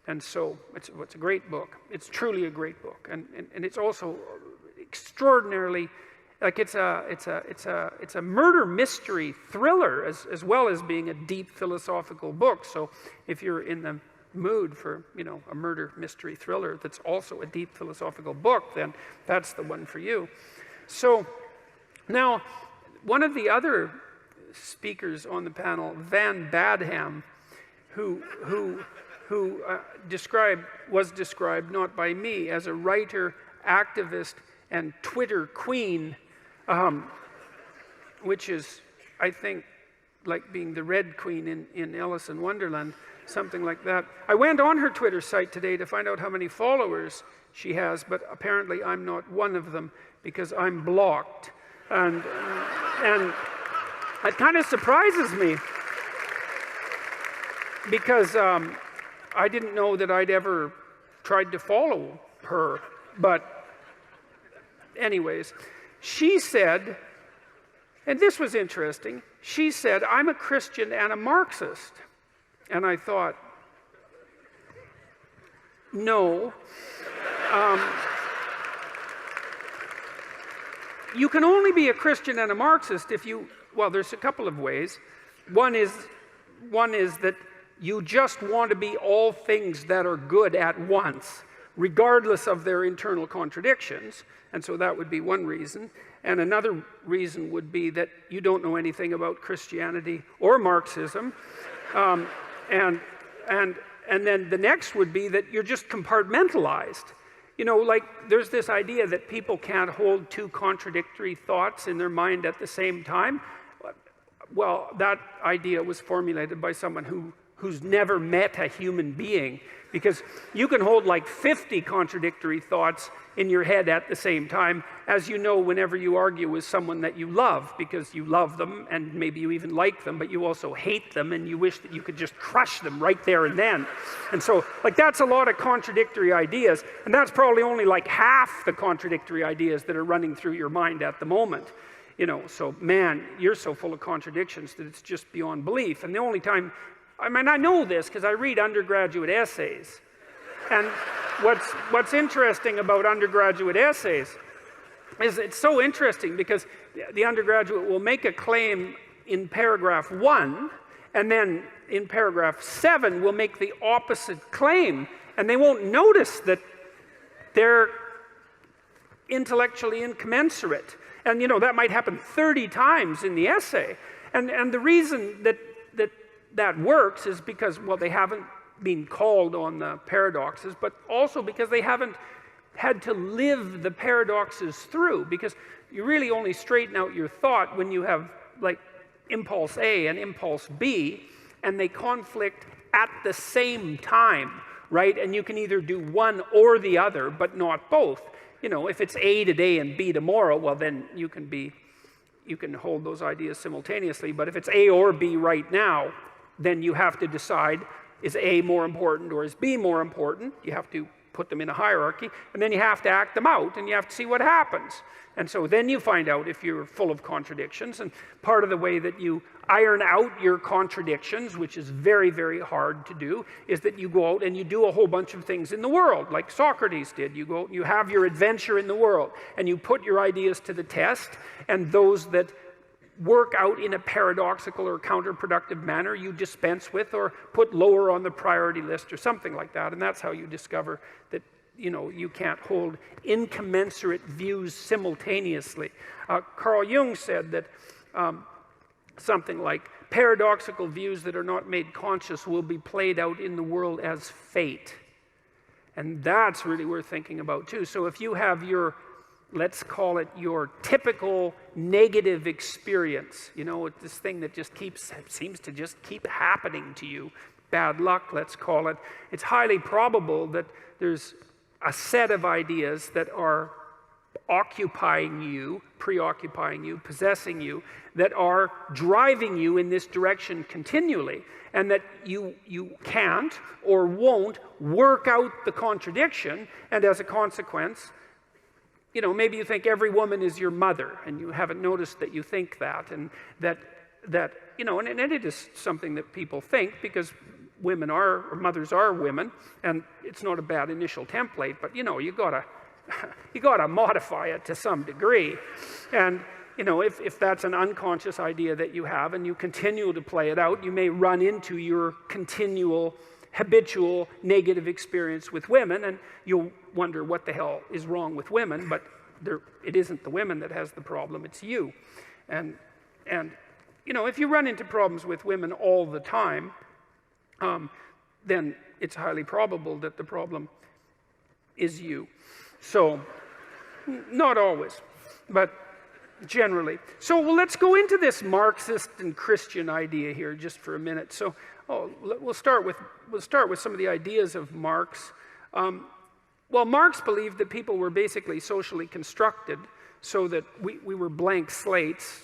And so it's a great book. It's truly a great book. And it's also extraordinarily, like it's a murder mystery thriller as well as being a deep philosophical book. So if you're in the mood for, you know, a murder mystery thriller that's also a deep philosophical book, then that's the one for you. So now, one of the other speakers on the panel, Van Badham, who was described not by me as a writer, activist, and Twitter queen, which is, I think, like being the Red Queen in Alice in Wonderland, something like that. I went on her Twitter site today to find out how many followers she has, but apparently I'm not one of them because I'm blocked. And it kind of surprises me because I didn't know that I'd ever tried to follow her. But anyways, she said, and this was interesting, she said, I'm a Christian and a Marxist. And I thought, no. You can only be a Christian and a Marxist if you, well, there's a couple of ways. One is that you just want to be all things that are good at once, regardless of their internal contradictions. And so that would be one reason. And another reason would be that you don't know anything about Christianity or Marxism. And then the next would be that you're just compartmentalized. You know, like there's this idea that people can't hold two contradictory thoughts in their mind at the same time. Well, that idea was formulated by someone who's never met a human being, because you can hold like 50 contradictory thoughts in your head at the same time, as you know, whenever you argue with someone that you love, because you love them and maybe you even like them, but you also hate them and you wish that you could just crush them right there and then. And so, like, that's a lot of contradictory ideas, and that's probably only like half the contradictory ideas that are running through your mind at the moment. You know, so man, you're so full of contradictions that it's just beyond belief. And the only time, I mean, I know this because I read undergraduate essays. And what's interesting about undergraduate essays is it's so interesting because the undergraduate will make a claim in paragraph 1, and then in paragraph 7 will make the opposite claim, and they won't notice that they're intellectually incommensurate. And, you know, that might happen 30 times in the essay. And the reason that works is because, well, they haven't been called on the paradoxes, but also because they haven't had to live the paradoxes through, because you really only straighten out your thought when you have, like, impulse A and impulse B, and they conflict at the same time, right? And you can either do one or the other, but not both. You know, if it's A today and B tomorrow, well, then you can hold those ideas simultaneously. But if it's A or B right now, then you have to decide, is A more important or is B more important? You have to put them in a hierarchy, and then you have to act them out, and you have to see what happens. And so then you find out if you're full of contradictions, and part of the way that you iron out your contradictions, which is very, very hard to do, is that you go out and you do a whole bunch of things in the world, like Socrates did. You go, you have your adventure in the world, and you put your ideas to the test, and those that work out in a paradoxical or counterproductive manner you dispense with or put lower on the priority list or something like that. And that's how you discover that, you know, you can't hold incommensurate views simultaneously. Carl Jung said that something like, paradoxical views that are not made conscious will be played out in the world as fate. And that's really worth thinking about too. So if you have your, let's call it your typical negative experience, you know, this thing that just seems to just keep happening to you, bad luck, let's call it, it's highly probable that there's a set of ideas that are occupying you, preoccupying you, possessing you, that are driving you in this direction continually, and that you can't or won't work out the contradiction, and as a consequence, you know, maybe you think every woman is your mother, and you haven't noticed that you think that, and that you know, and it is something that people think, because women are, or mothers are women, and it's not a bad initial template, but you know, you gotta modify it to some degree. And you know, if that's an unconscious idea that you have and you continue to play it out, you may run into your continual, habitual negative experience with women, and you'll wonder what the hell is wrong with women, but it isn't the women that has the problem, it's you. And you know, if you run into problems with women all the time, then it's highly probable that the problem is you. So, not always, but generally. So well, let's go into this Marxist and Christian idea here just for a minute. So we'll start with some of the ideas of Marx. Well, Marx believed that people were basically socially constructed so that we were blank slates,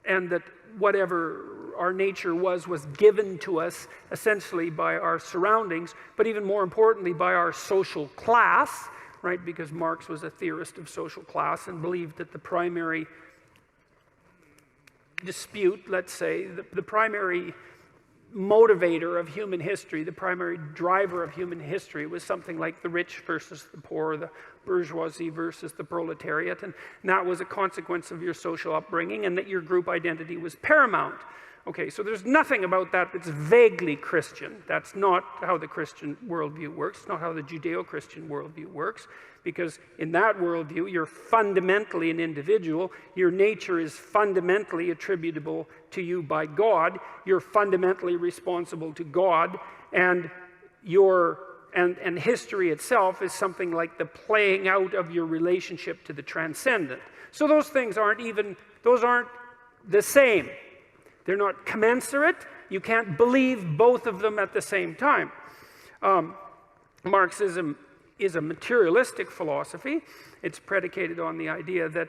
and that whatever our nature was given to us essentially by our surroundings, but even more importantly by our social class, right? Because Marx was a theorist of social class and believed that the primary dispute, let's say, the primary motivator of human history, the primary driver of human history was something like the rich versus the poor, the bourgeoisie versus the proletariat, and that was a consequence of your social upbringing, and that your group identity was paramount. Okay, so there's nothing about that that's vaguely Christian. That's not how the Christian worldview works. It's not how the Judeo-Christian worldview works, because in that worldview, you're fundamentally an individual. Your nature is fundamentally attributable to you by God. You're fundamentally responsible to God, and and history itself is something like the playing out of your relationship to the transcendent. So those things aren't the same. They're not commensurate. You can't believe both of them at the same time. Marxism is a materialistic philosophy. It's predicated on the idea that,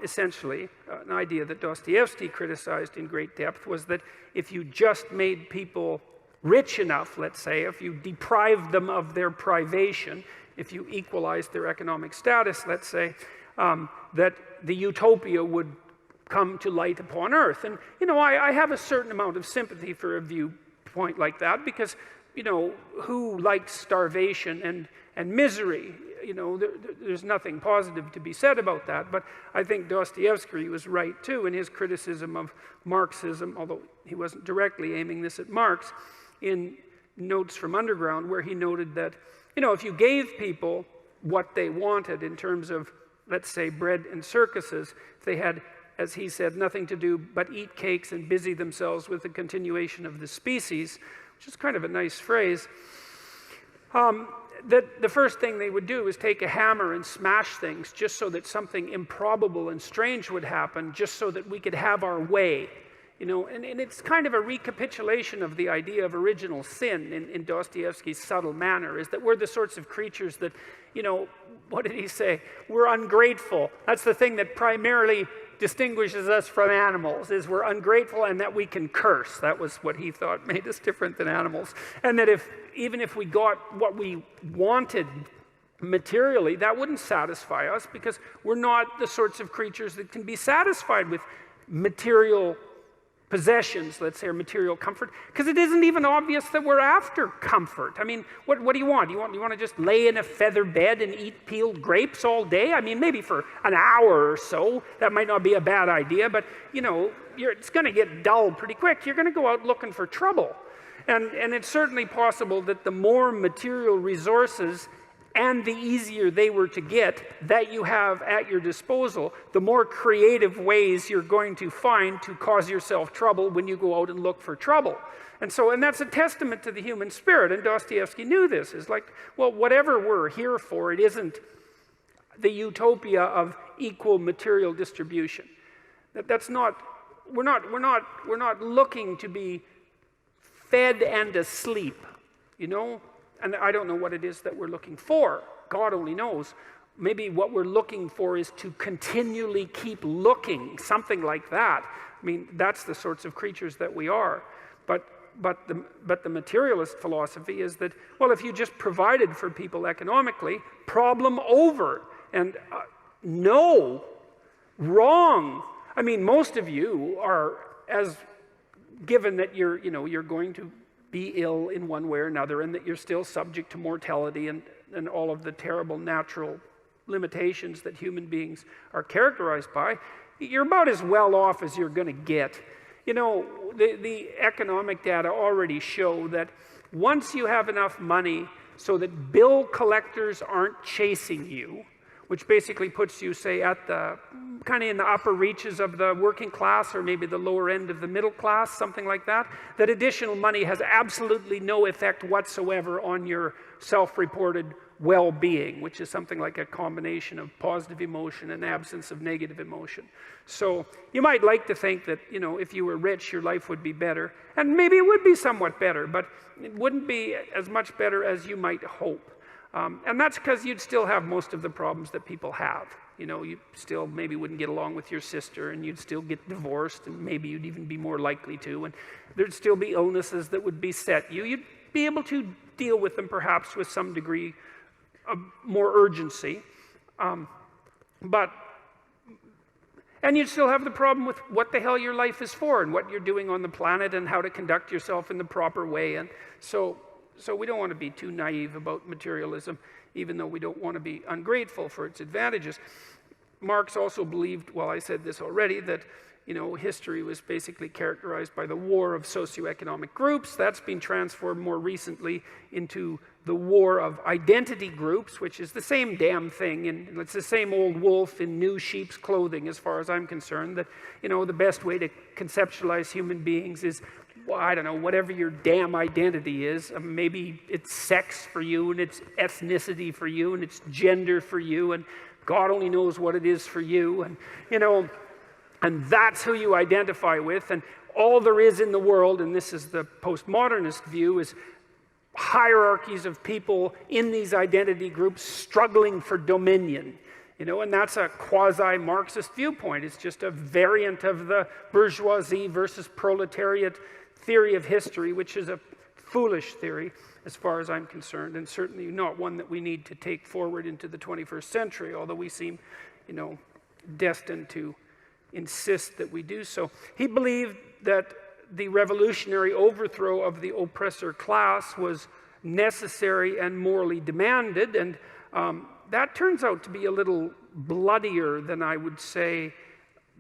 essentially, an idea that Dostoevsky criticized in great depth was that if you just made people rich enough, let's say, if you deprived them of their privation, if you equalized their economic status, let's say, that the utopia would come to light upon earth. And, you know, I have a certain amount of sympathy for a viewpoint like that, because, you know, who likes starvation and misery? You know, there's nothing positive to be said about that. But I think Dostoevsky was right, too, in his criticism of Marxism, although he wasn't directly aiming this at Marx, in Notes from Underground, where he noted that, you know, if you gave people what they wanted in terms of, let's say, bread and circuses, if they had, as he said, nothing to do but eat cakes and busy themselves with the continuation of the species, which is kind of a nice phrase, that the first thing they would do is take a hammer and smash things just so that something improbable and strange would happen, just so that we could have our way. You know, and it's kind of a recapitulation of the idea of original sin in Dostoevsky's subtle manner, is that we're the sorts of creatures that, you know, what did he say? We're ungrateful. That's the thing that primarily distinguishes us from animals, is we're ungrateful and that we can curse. That was what he thought made us different than animals. And that even if we got what we wanted materially, that wouldn't satisfy us, because we're not the sorts of creatures that can be satisfied with material possessions, let's say, or material comfort, because it isn't even obvious that we're after comfort. I mean, what do you want? You want to just lay in a feather bed and eat peeled grapes all day? I mean, maybe for an hour or so, that might not be a bad idea, but, you know, it's going to get dull pretty quick. You're going to go out looking for trouble. And it's certainly possible that the more material resources and the easier they were to get that you have at your disposal, the more creative ways you're going to find to cause yourself trouble when you go out and look for trouble. And that's a testament to the human spirit, and Dostoevsky knew this. It's like, well, whatever we're here for, it isn't the utopia of equal material distribution. We're not looking to be fed and asleep, you know? And I don't know what it is that we're looking for. God only knows. Maybe what we're looking for is to continually keep looking, something like that. I mean, that's the sorts of creatures that we are. But the materialist philosophy is that, well, if you just provided for people economically, problem over. And no, wrong. I mean, most of you are, as given that you're going to be ill in one way or another, and that you're still subject to mortality and all of the terrible natural limitations that human beings are characterized by, you're about as well off as you're going to get. You know, the economic data already show that once you have enough money so that bill collectors aren't chasing you, which basically puts you, say, at the kind of in the upper reaches of the working class, or maybe the lower end of the middle class, something like that, that additional money has absolutely no effect whatsoever on your self-reported well-being, which is something like a combination of positive emotion and absence of negative emotion. So you might like to think that, you know, if you were rich, your life would be better. And maybe it would be somewhat better, but it wouldn't be as much better as you might hope. And that's because you'd still have most of the problems that people have. You know, you still maybe wouldn't get along with your sister, and you'd still get divorced, and maybe you'd even be more likely to. And there'd still be illnesses that would beset you. You'd be able to deal with them perhaps with some degree of more urgency. And you'd still have the problem with what the hell your life is for, and what you're doing on the planet, and how to conduct yourself in the proper way. And so we don't want to be too naive about materialism, even though we don't want to be ungrateful for its advantages. Marx also believed, well, I said this already, that, you know, history was basically characterized by the war of socioeconomic groups. That's been transformed more recently into the war of identity groups, which is the same damn thing, and it's the same old wolf in new sheep's clothing, as far as I'm concerned. That, you know, the best way to conceptualize human beings is, well, I don't know, whatever your damn identity is. Maybe it's sex for you, and it's ethnicity for you, and it's gender for you, and God only knows what it is for you. And, you know, and that's who you identify with. And all there is in the world, and this is the postmodernist view, is hierarchies of people in these identity groups struggling for dominion. You know, and that's a quasi-Marxist viewpoint. It's just a variant of the bourgeoisie versus proletariat theory of history, which is a foolish theory as far as I'm concerned, and certainly not one that we need to take forward into the 21st century, although we seem, you know, destined to insist that we do so. He believed that the revolutionary overthrow of the oppressor class was necessary and morally demanded, and that turns out to be a little bloodier than I would say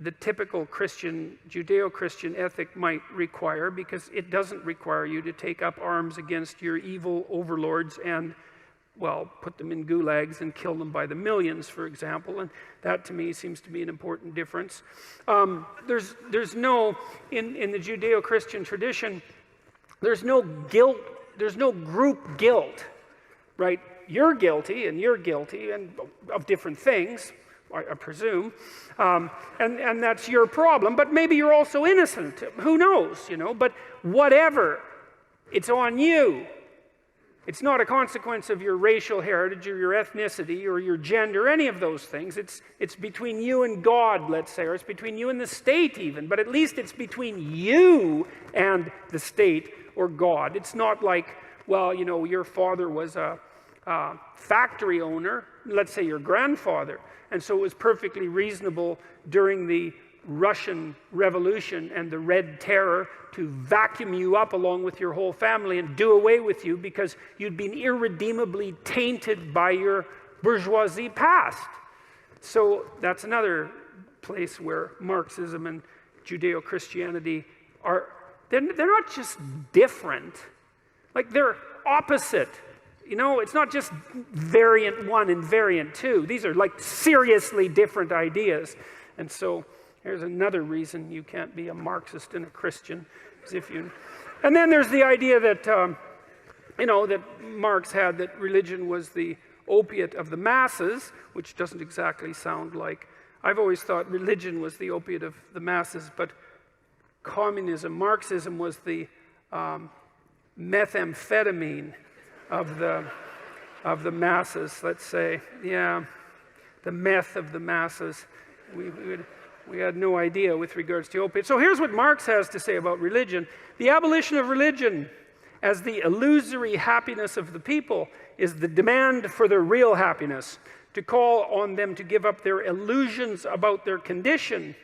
the typical Christian, Judeo-Christian ethic might require, because it doesn't require you to take up arms against your evil overlords and, well, put them in gulags and kill them by the millions, for example. And that to me seems to be an important difference. There's no, in the Judeo-Christian tradition, there's no guilt, there's no group guilt, right? You're guilty and of different things, I presume, and that's your problem, but maybe you're also innocent. Who knows, you know, but whatever, it's on you. It's not a consequence of your racial heritage or your ethnicity or your gender, any of those things. It's between you and God, let's say, or it's between you and the state even, but at least it's between you and the state or God. It's not like, well, you know, your father was a factory owner, let's say your grandfather, and so it was perfectly reasonable during the Russian Revolution and the Red Terror to vacuum you up along with your whole family and do away with you because you'd been irredeemably tainted by your bourgeoisie past. So that's another place where Marxism and Judeo-Christianity are, they're not just different, like they're opposite. You know, it's not just variant 1 and variant 2. These are like seriously different ideas. And so there's another reason you can't be a Marxist and a Christian, is if you. And then there's the idea that, you know, that Marx had, that religion was the opiate of the masses, which doesn't exactly sound like. I've always thought religion was the opiate of the masses, but Marxism was the methamphetamine of the masses, let's say. Yeah, the meth of the masses. We had no idea with regards to opiates. So here's what Marx has to say about religion. The abolition of religion as the illusory happiness of the people is the demand for their real happiness. To call on them to give up their illusions about their condition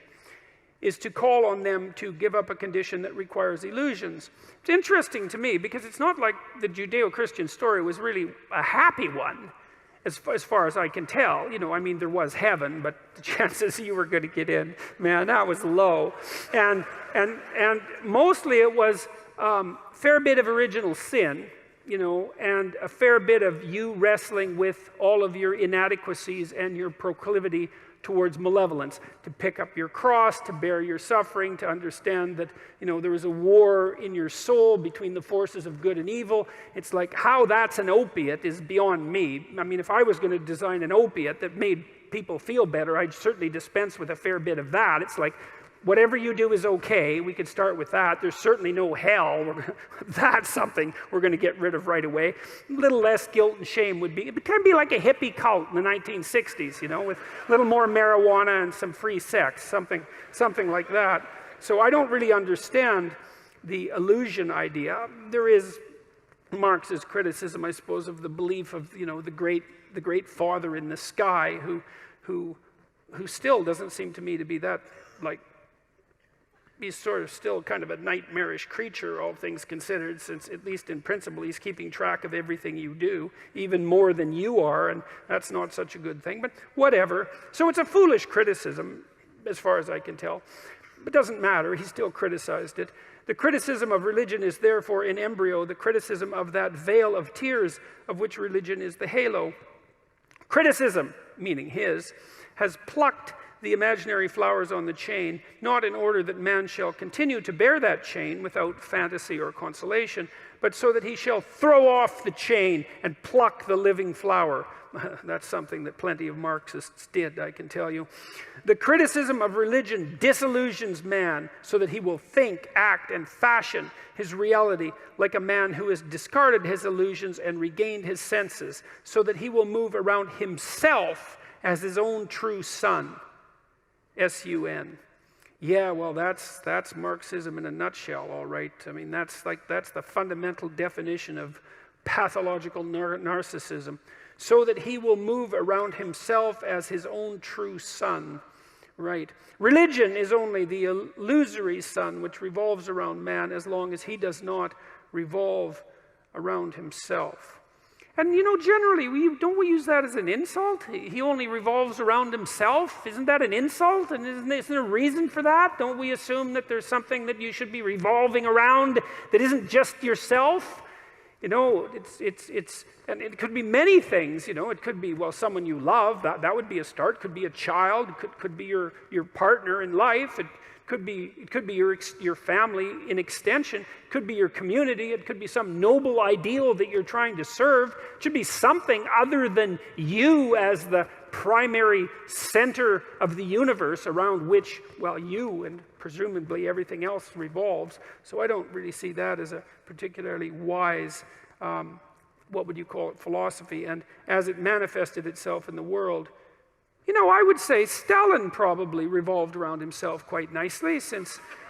is to call on them to give up a condition that requires illusions. It's interesting to me because it's not like the Judeo-Christian story was really a happy one. As far as I can tell, you know, I mean, there was heaven, but the chances you were going to get in, man, that was low. And mostly it was a fair bit of original sin, you know, and a fair bit of you wrestling with all of your inadequacies and your proclivity towards malevolence, to pick up your cross, to bear your suffering, to understand that, you know, there is a war in your soul between the forces of good and evil. It's like how that's an opiate is beyond me. I mean, if I was going to design an opiate that made people feel better, I'd certainly dispense with a fair bit of that. It's like, whatever you do is okay. We could start with that. There's certainly no hell. That's something we're going to get rid of right away. A little less guilt and shame would be, it can be like a hippie cult in the 1960s, you know, with a little more marijuana and some free sex, something like that. So I don't really understand the illusion idea. There is Marx's criticism, I suppose, of the belief of, you know, the great father in the sky who still doesn't seem to me to be that, like, he's sort of still kind of a nightmarish creature, all things considered, since at least in principle he's keeping track of everything you do, even more than you are, and that's not such a good thing, but whatever. So it's a foolish criticism, as far as I can tell. It doesn't matter, he still criticized it. The criticism of religion is therefore in embryo the criticism of that veil of tears of which religion is the halo. Criticism, meaning his, has plucked the imaginary flowers on the chain, not in order that man shall continue to bear that chain without fantasy or consolation, but so that he shall throw off the chain and pluck the living flower. That's something that plenty of Marxists did, I can tell you. The criticism of religion disillusions man so that he will think, act, and fashion his reality like a man who has discarded his illusions and regained his senses, so that he will move around himself as his own true sun. S-U-N. Yeah, well, that's Marxism in a nutshell, all right. I mean, that's the fundamental definition of pathological narcissism. So that he will move around himself as his own true sun. Right. Religion is only the illusory sun which revolves around man as long as he does not revolve around himself. And, you know, generally, don't we use that as an insult? He only revolves around himself. Isn't that an insult? And isn't there a reason for that? Don't we assume that there's something that you should be revolving around that isn't just yourself? You know, and it could be many things, you know. It could be, well, someone you love, that would be a start. It could be a child, could be your partner in life. It could be your family in extension. It could be your community. It could be some noble ideal that you're trying to serve. It should be something other than you as the primary center of the universe around which, well, you and presumably everything else revolves. So I don't really see that as a particularly wise what would you call it, philosophy, and as it manifested itself in the world. You know, I would say Stalin probably revolved around himself quite nicely,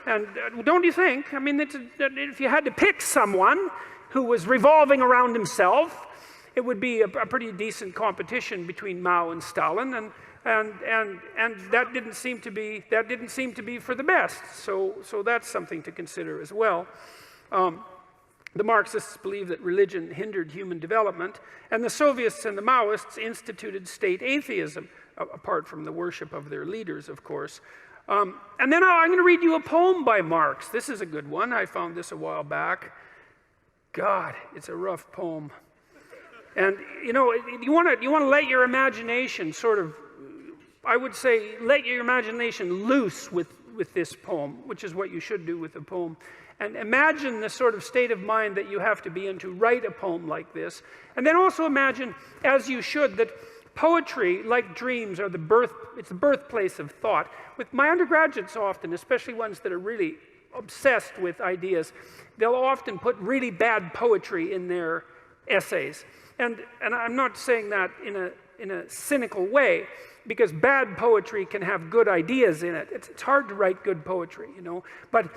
and don't you think? I mean, if you had to pick someone who was revolving around himself, it would be a pretty decent competition between Mao and Stalin, and that didn't seem to be for the best. So that's something to consider as well. The Marxists believe that religion hindered human development, and the Soviets and the Maoists instituted state atheism, apart from the worship of their leaders, of course. And then I'm going to read you a poem by Marx. This is a good one. I found this a while back. God, it's a rough poem. And you know, you want to let your imagination sort of, I would say, let your imagination loose with this poem, which is what you should do with a poem. And imagine the sort of state of mind that you have to be in to write a poem like this. And then also imagine, as you should, that poetry, like dreams, it's the birthplace of thought. With my undergraduates often, especially ones that are really obsessed with ideas, they'll often put really bad poetry in their essays. And I'm not saying that in a cynical way, because bad poetry can have good ideas in it. It's hard to write good poetry, you know. But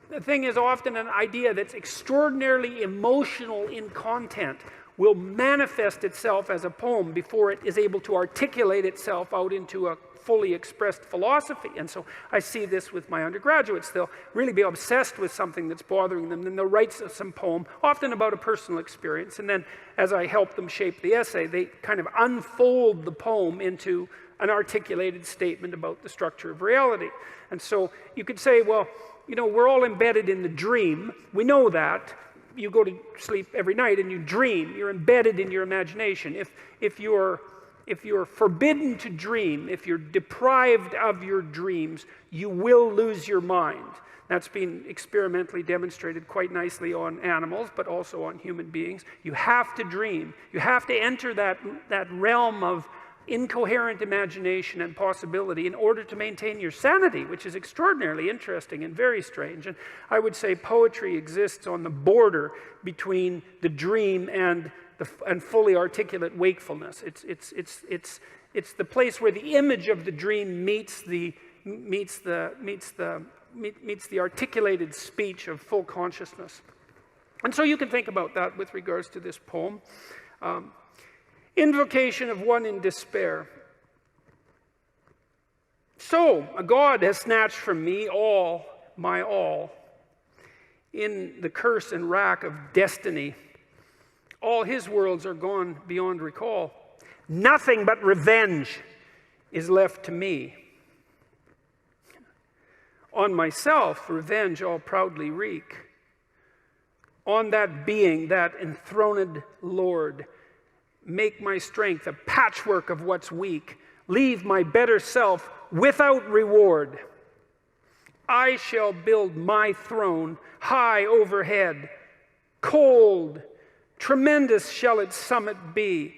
the thing is, often an idea that's extraordinarily emotional in content will manifest itself as a poem before it is able to articulate itself out into a fully expressed philosophy. And so I see this with my undergraduates. They'll really be obsessed with something that's bothering them, then they'll write some poem, often about a personal experience, and then as I help them shape the essay, they kind of unfold the poem into an articulated statement about the structure of reality. And so you could say, well, you know, we're all embedded in the dream. We know that. You go to sleep every night and you dream. You're embedded in your imagination. If you're forbidden to dream, if you're deprived of your dreams, you will lose your mind. That's been experimentally demonstrated quite nicely on animals, but also on human beings. You have to dream. You have to enter that realm of incoherent imagination and possibility in order to maintain your sanity, which is extraordinarily interesting and very strange. And I would say poetry exists on the border between the dream and fully articulate wakefulness. It's the place where the image of the dream meets the articulated speech of full consciousness. And so you can think about that with regards to this poem. Invocation of one in despair. So, a God has snatched from me all, my all. In the curse and rack of destiny, all his worlds are gone beyond recall. Nothing but revenge is left to me. On myself, revenge I'll proudly wreak. On that being, that enthroned Lord, make my strength a patchwork of what's weak. Leave my better self without reward. I shall build my throne high overhead. Cold, tremendous shall its summit be.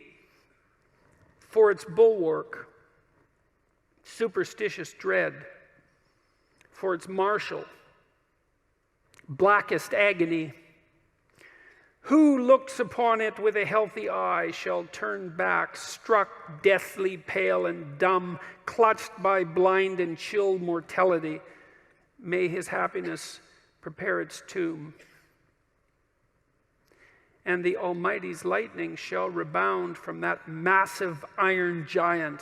For its bulwark, superstitious dread. For its marshal, blackest agony. Who looks upon it with a healthy eye shall turn back, struck deathly pale and dumb, clutched by blind and chill mortality. May his happiness prepare its tomb. And the Almighty's lightning shall rebound from that massive iron giant.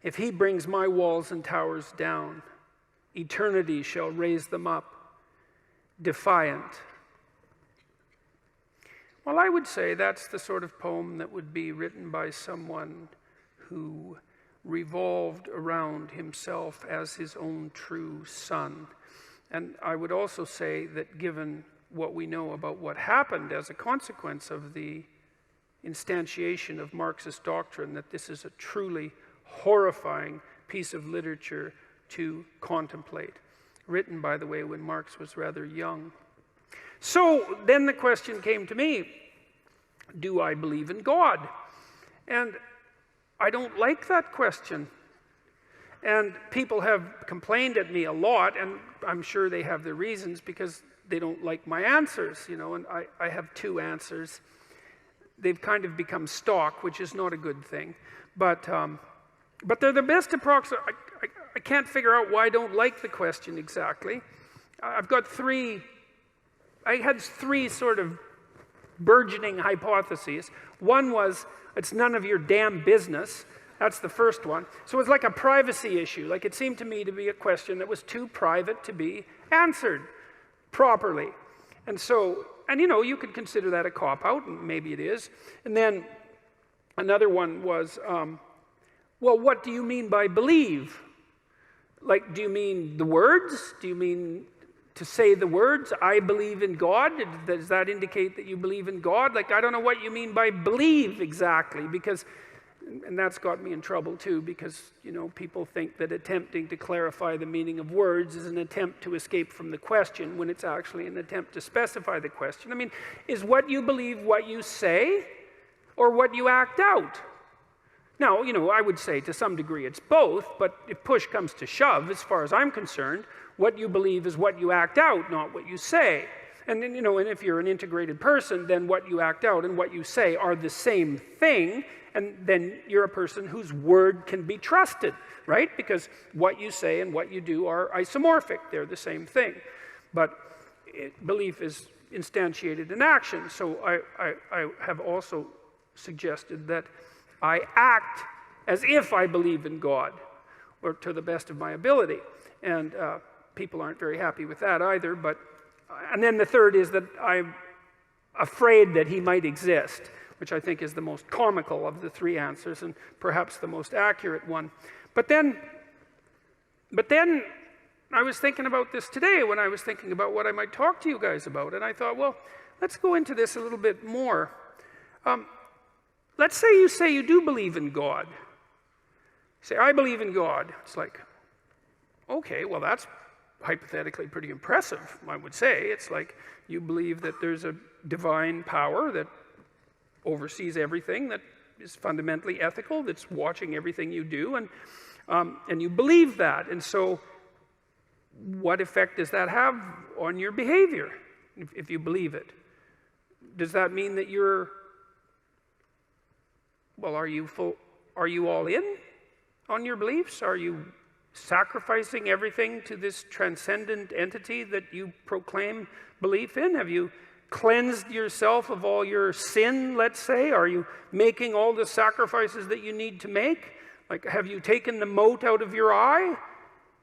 If he brings my walls and towers down, eternity shall raise them up, defiant. Well, I would say that's the sort of poem that would be written by someone who revolved around himself as his own true son. And I would also say that given what we know about what happened as a consequence of the instantiation of Marxist doctrine, that this is a truly horrifying piece of literature to contemplate. Written, by the way, when Marx was rather young. So then the question came to me, do I believe in God? And I don't like that question. And people have complained at me a lot, and I'm sure they have their reasons, because they don't like my answers, and I have 2 answers. They've kind of become stock, which is not a good thing. But they're the best approximate. I can't figure out why I don't like the question exactly. I've got 3, I had 3 sort of burgeoning hypotheses. One was, it's none of your damn business. That's the first one. So it's like a privacy issue. Like, it seemed to me to be a question that was too private to be answered properly. And so, you could consider that a cop-out, and maybe it is. And then another one was, well, what do you mean by believe? Like, do you mean the words? Do you mean to say the words, I believe in God? Does that indicate that you believe in God? Like, I don't know what you mean by believe exactly, because, and that's got me in trouble too, because, people think that attempting to clarify the meaning of words is an attempt to escape from the question, when it's actually an attempt to specify the question. I mean, is what you believe what you say, or what you act out? Now, I would say to some degree it's both, but if push comes to shove, as far as I'm concerned, what you believe is what you act out, not what you say. And then, and if you're an integrated person, then what you act out and what you say are the same thing, and then you're a person whose word can be trusted, right? Because what you say and what you do are isomorphic. They're the same thing. But belief is instantiated in action. So I have also suggested that I act as if I believe in God, or to the best of my ability. And people aren't very happy with that either. And then the third is that I'm afraid that he might exist, which I think is the most comical of the 3 answers, and perhaps the most accurate one. But then I was thinking about this today when I was thinking about what I might talk to you guys about. And I thought, well, let's go into this a little bit more. Let's say you do believe in God. You say, I believe in God. It's like, okay, well, that's hypothetically pretty impressive, I would say. It's like you believe that there's a divine power that oversees everything, that is fundamentally ethical, that's watching everything you do, and you believe that. And so what effect does that have on your behavior if you believe it? Does that mean that are you all in on your beliefs? Are you sacrificing everything to this transcendent entity that you proclaim belief in? Have you cleansed yourself of all your sin, let's say? Are you making all the sacrifices that you need to make? Like, have you taken the mote out of your eye?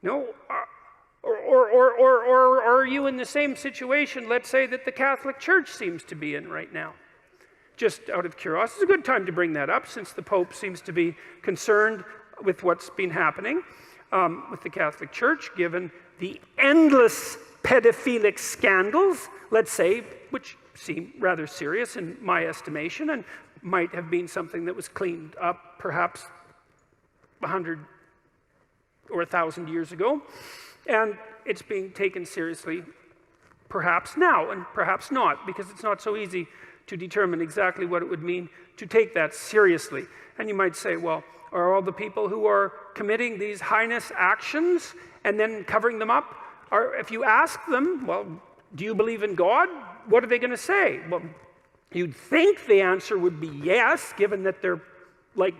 No. Or are you in the same situation, let's say, that the Catholic Church seems to be in right now? Just out of curiosity, it's a good time to bring that up, since the Pope seems to be concerned with what's been happening with the Catholic Church, given the endless pedophilic scandals, let's say, which seem rather serious in my estimation, and might have been something that was cleaned up perhaps 100 or 1,000 years ago. And it's being taken seriously perhaps now, and perhaps not, because it's not so easy to determine exactly what it would mean to take that seriously. And you might say, well, are all the people who are committing these heinous actions and then covering them up, if you ask them, well, do you believe in God? What are they going to say? Well, you'd think the answer would be yes, given that they're like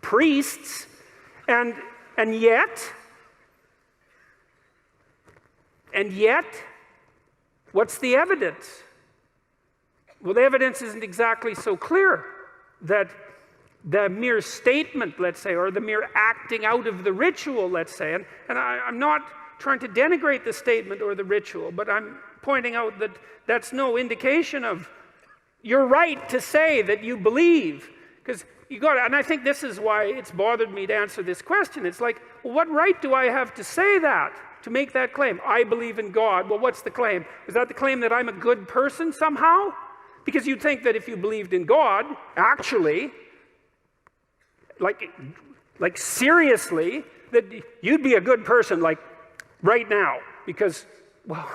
priests, and yet, what's the evidence? Well, the evidence isn't exactly so clear that the mere statement, let's say, or the mere acting out of the ritual, let's say, and I'm not trying to denigrate the statement or the ritual, but I'm pointing out that that's no indication of you're right to say that you believe, because you got to, and I think this is why it's bothered me to answer this question. It's like, well, what right do I have to say that, to make that claim? I believe in God. Well, what's the claim? Is that the claim that I'm a good person somehow? Because you'd think that if you believed in God, actually, like seriously, that you'd be a good person, like right now, because, well,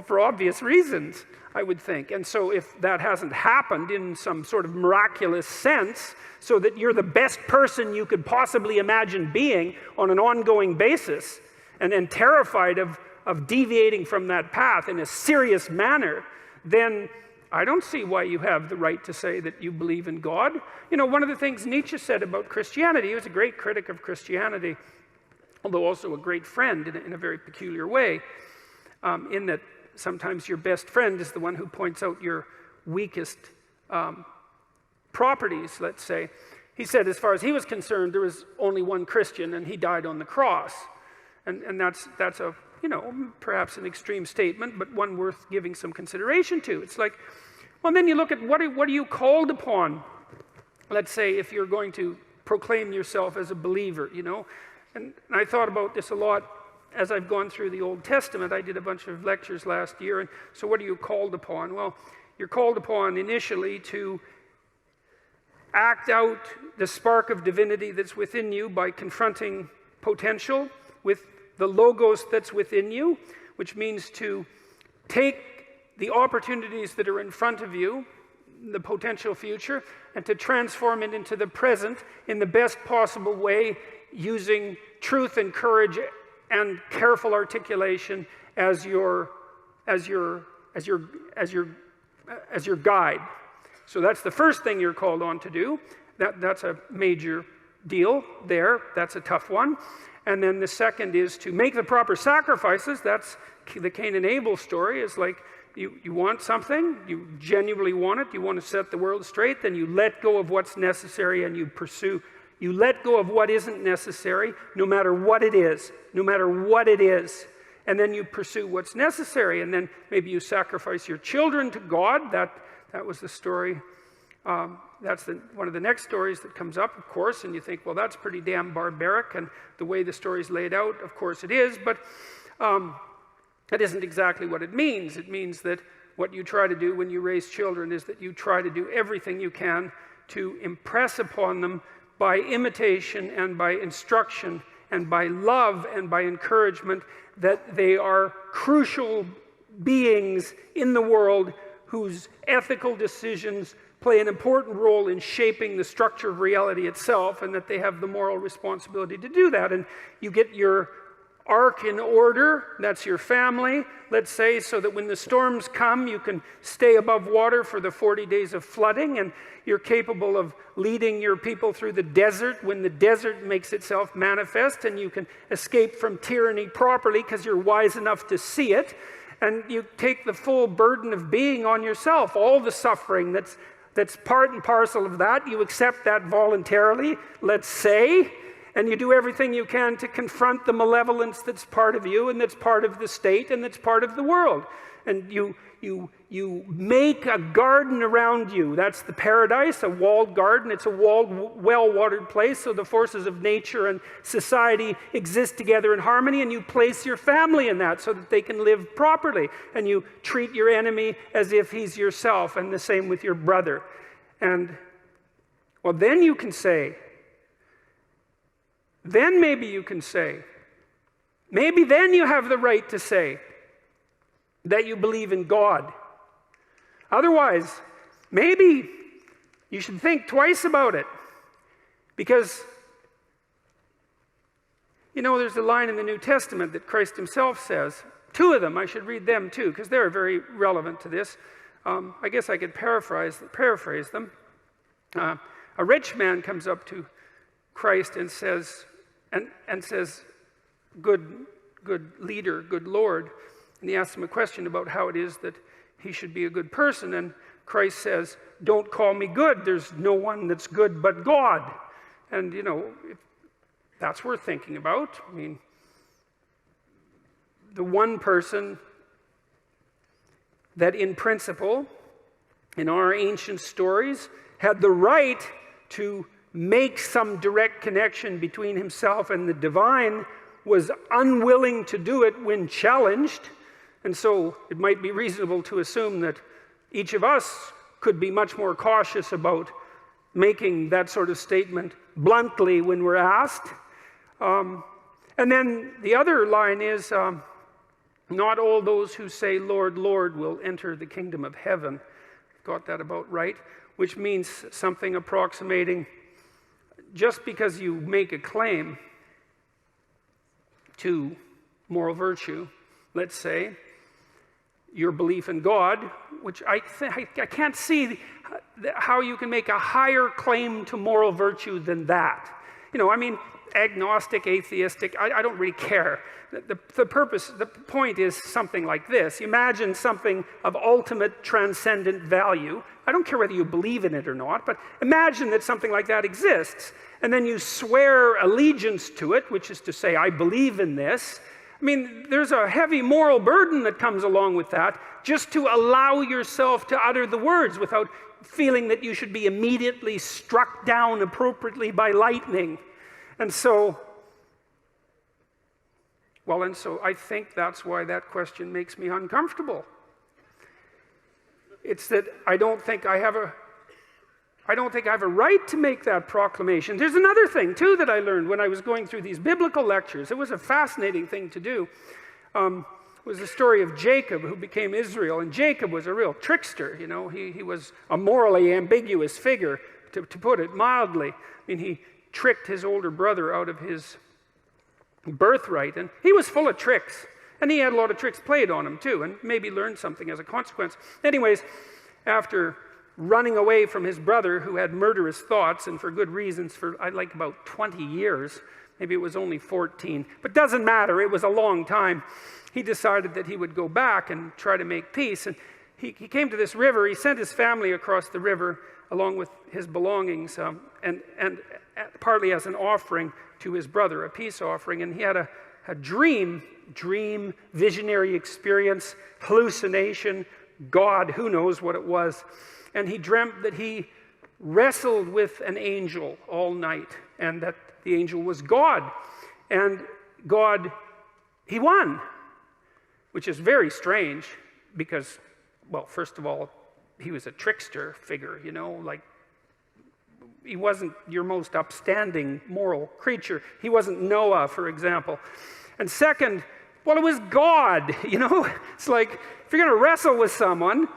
for obvious reasons, I would think. And so if that hasn't happened in some sort of miraculous sense, so that you're the best person you could possibly imagine being on an ongoing basis, and terrified of of deviating from that path in a serious manner, then I don't see why you have the right to say that you believe in God. You know, one of the things Nietzsche said about Christianity, he was a great critic of Christianity, although also a great friend in a very peculiar way, in that sometimes your best friend is the one who points out your weakest properties, let's say. He said, as far as he was concerned, there was only one Christian, and he died on the cross. And that's a, you know, perhaps an extreme statement, but one worth giving some consideration to. It's like, well, then you look at what are you called upon? Let's say if you're going to proclaim yourself as a believer, you know. And I thought about this a lot as I've gone through the Old Testament. I did a bunch of lectures last year, and so what are you called upon? Well, you're called upon initially to act out the spark of divinity that's within you by confronting potential with the logos that's within you, which means to take the opportunities that are in front of you, the potential future, and to transform it into the present in the best possible way, using truth and courage and careful articulation as your guide. So that's the first thing you're called on to do. That's a major deal there. That's a tough one. And then the second is to make the proper sacrifices. That's the Cain and Abel story. It's like you want something, you genuinely want it, you want to set the world straight, then you let go of what's necessary and you pursue. You let go of what isn't necessary, no matter what it is, no matter what it is. And then you pursue what's necessary. And then maybe you sacrifice your children to God. That was the story. That's one of the next stories that comes up, of course, and you think, well, that's pretty damn barbaric, and the way the story's laid out, of course it is, but that isn't exactly what it means. It means that what you try to do when you raise children is that you try to do everything you can to impress upon them by imitation and by instruction and by love and by encouragement that they are crucial beings in the world whose ethical decisions play an important role in shaping the structure of reality itself, and that they have the moral responsibility to do that. And you get your ark in order, that's your family, let's say, so that when the storms come, you can stay above water for the 40 days of flooding, and you're capable of leading your people through the desert when the desert makes itself manifest, and you can escape from tyranny properly because you're wise enough to see it. And you take the full burden of being on yourself, all the suffering that's part and parcel of that. You accept that voluntarily, let's say, and you do everything you can to confront the malevolence that's part of you and that's part of the state and that's part of the world. And you make a garden around you. That's the paradise, a walled garden. It's a walled, well-watered place, so the forces of nature and society exist together in harmony, and you place your family in that so that they can live properly. And you treat your enemy as if he's yourself, and the same with your brother. And, well, then you can say, then maybe you can say, maybe then you have the right to say that you believe in God. Otherwise, maybe you should think twice about it. Because, you know, there's a line in the New Testament that Christ himself says. Two of them, I should read them too, because they're very relevant to this. I guess I could paraphrase them. A rich man comes up to Christ and says, good leader, good Lord. And he asks him a question about how it is that he should be a good person. And Christ says, don't call me good. There's no one that's good but God. And, you know, that's worth thinking about. I mean, the one person that in principle, in our ancient stories, had the right to make some direct connection between himself and the divine, was unwilling to do it when challenged. And so it might be reasonable to assume that each of us could be much more cautious about making that sort of statement bluntly when we're asked. And then the other line is, not all those who say, Lord, Lord, will enter the kingdom of heaven. Got that about right? Which means something approximating, just because you make a claim to moral virtue, let's say, your belief in God, which I can't see how you can make a higher claim to moral virtue than that. You know, I mean, agnostic, atheistic, I don't really care. The point is something like this. Imagine something of ultimate transcendent value. I don't care whether you believe in it or not, but imagine that something like that exists. And then you swear allegiance to it, which is to say, I believe in this. I mean, there's a heavy moral burden that comes along with that, just to allow yourself to utter the words without feeling that you should be immediately struck down appropriately by lightning. And so I think that's why that question makes me uncomfortable. It's that I don't think I have a right to make that proclamation. There's another thing, too, that I learned when I was going through these biblical lectures. It was a fascinating thing to do. It was the story of Jacob, who became Israel. And Jacob was a real trickster, you know. He was a morally ambiguous figure, to put it mildly. I mean, he tricked his older brother out of his birthright. And he was full of tricks. And he had a lot of tricks played on him, too, and maybe learned something as a consequence. Anyways, after running away from his brother, who had murderous thoughts, and for good reasons, for like about 20 years. Maybe it was only 14, but doesn't matter, it was a long time. He decided that he would go back and try to make peace, and he came to this river. He sent his family across the river along with his belongings, and partly as an offering to his brother, a peace offering. And he had a dream, visionary experience, hallucination, God, who knows what it was. And he dreamt that he wrestled with an angel all night, and that the angel was God. And God, he won, which is very strange because, well, first of all, he was a trickster figure, you know, like he wasn't your most upstanding moral creature. He wasn't Noah, for example. And second, well, it was God, you know. It's like, if you're going to wrestle with someone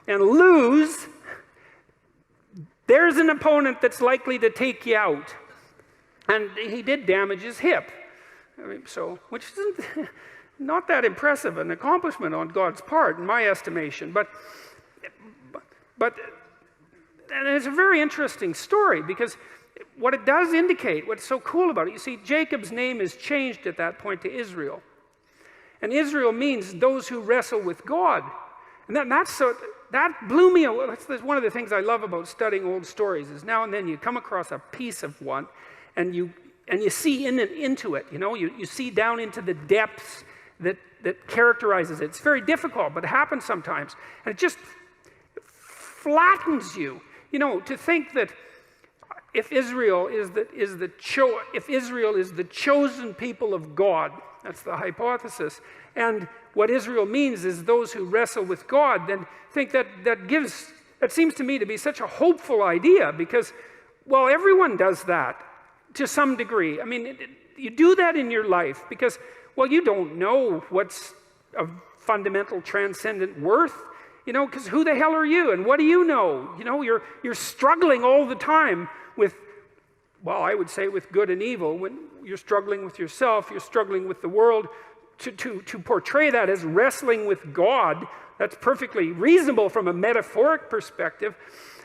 and lose, there's an opponent that's likely to take you out. And he did damage his hip. I mean, which isn't not that impressive an accomplishment on God's part, in my estimation. But and it's a very interesting story, because what it does indicate, what's so cool about it, you see, Jacob's name is changed at that point to Israel. And Israel means those who wrestle with God. And that blew me away. That's one of the things I love about studying old stories, is now and then you come across a piece of one, and you see into it. You know, you see down into the depths that characterizes it. It's very difficult, but it happens sometimes, and it just flattens you. You know, to think that if Israel is the chosen people of God, that's the hypothesis, and what Israel means is those who wrestle with God, then think that seems to me to be such a hopeful idea, because, well, everyone does that to some degree. I mean, you do that in your life because, well, you don't know what's of fundamental transcendent worth, you know, because who the hell are you and what do you know? You know, you're struggling all the time with, well, I would say with good and evil. When you're struggling with yourself, you're struggling with the world. To portray that as wrestling with God, that's perfectly reasonable from a metaphoric perspective.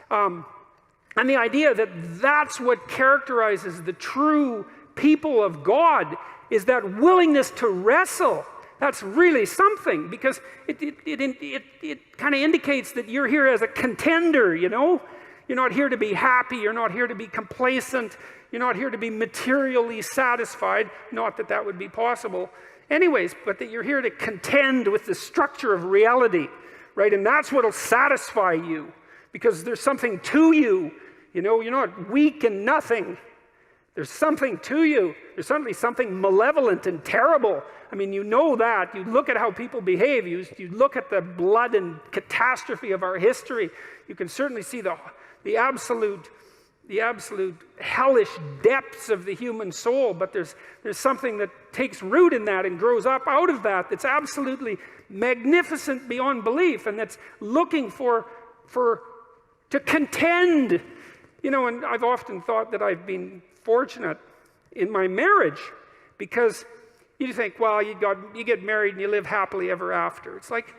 And the idea that that's what characterizes the true people of God is that willingness to wrestle. That's really something, because it kind of indicates that you're here as a contender, you know? You're not here to be happy. You're not here to be complacent. You're not here to be materially satisfied. Not that that would be possible anyways, but that you're here to contend with the structure of reality, right? And that's what'll satisfy you, because there's something to you. You know, you're not weak and nothing. There's something to you. There's certainly something malevolent and terrible. I mean, you know that. You look at how people behave. You look at the blood and catastrophe of our history. You can certainly see the absolute hellish depths of the human soul, but there's something that takes root in that and grows up out of that that's absolutely magnificent beyond belief, and that's looking to contend. You know, and I've often thought that I've been fortunate in my marriage, because You think, well, you get married and you live happily ever after. It's like,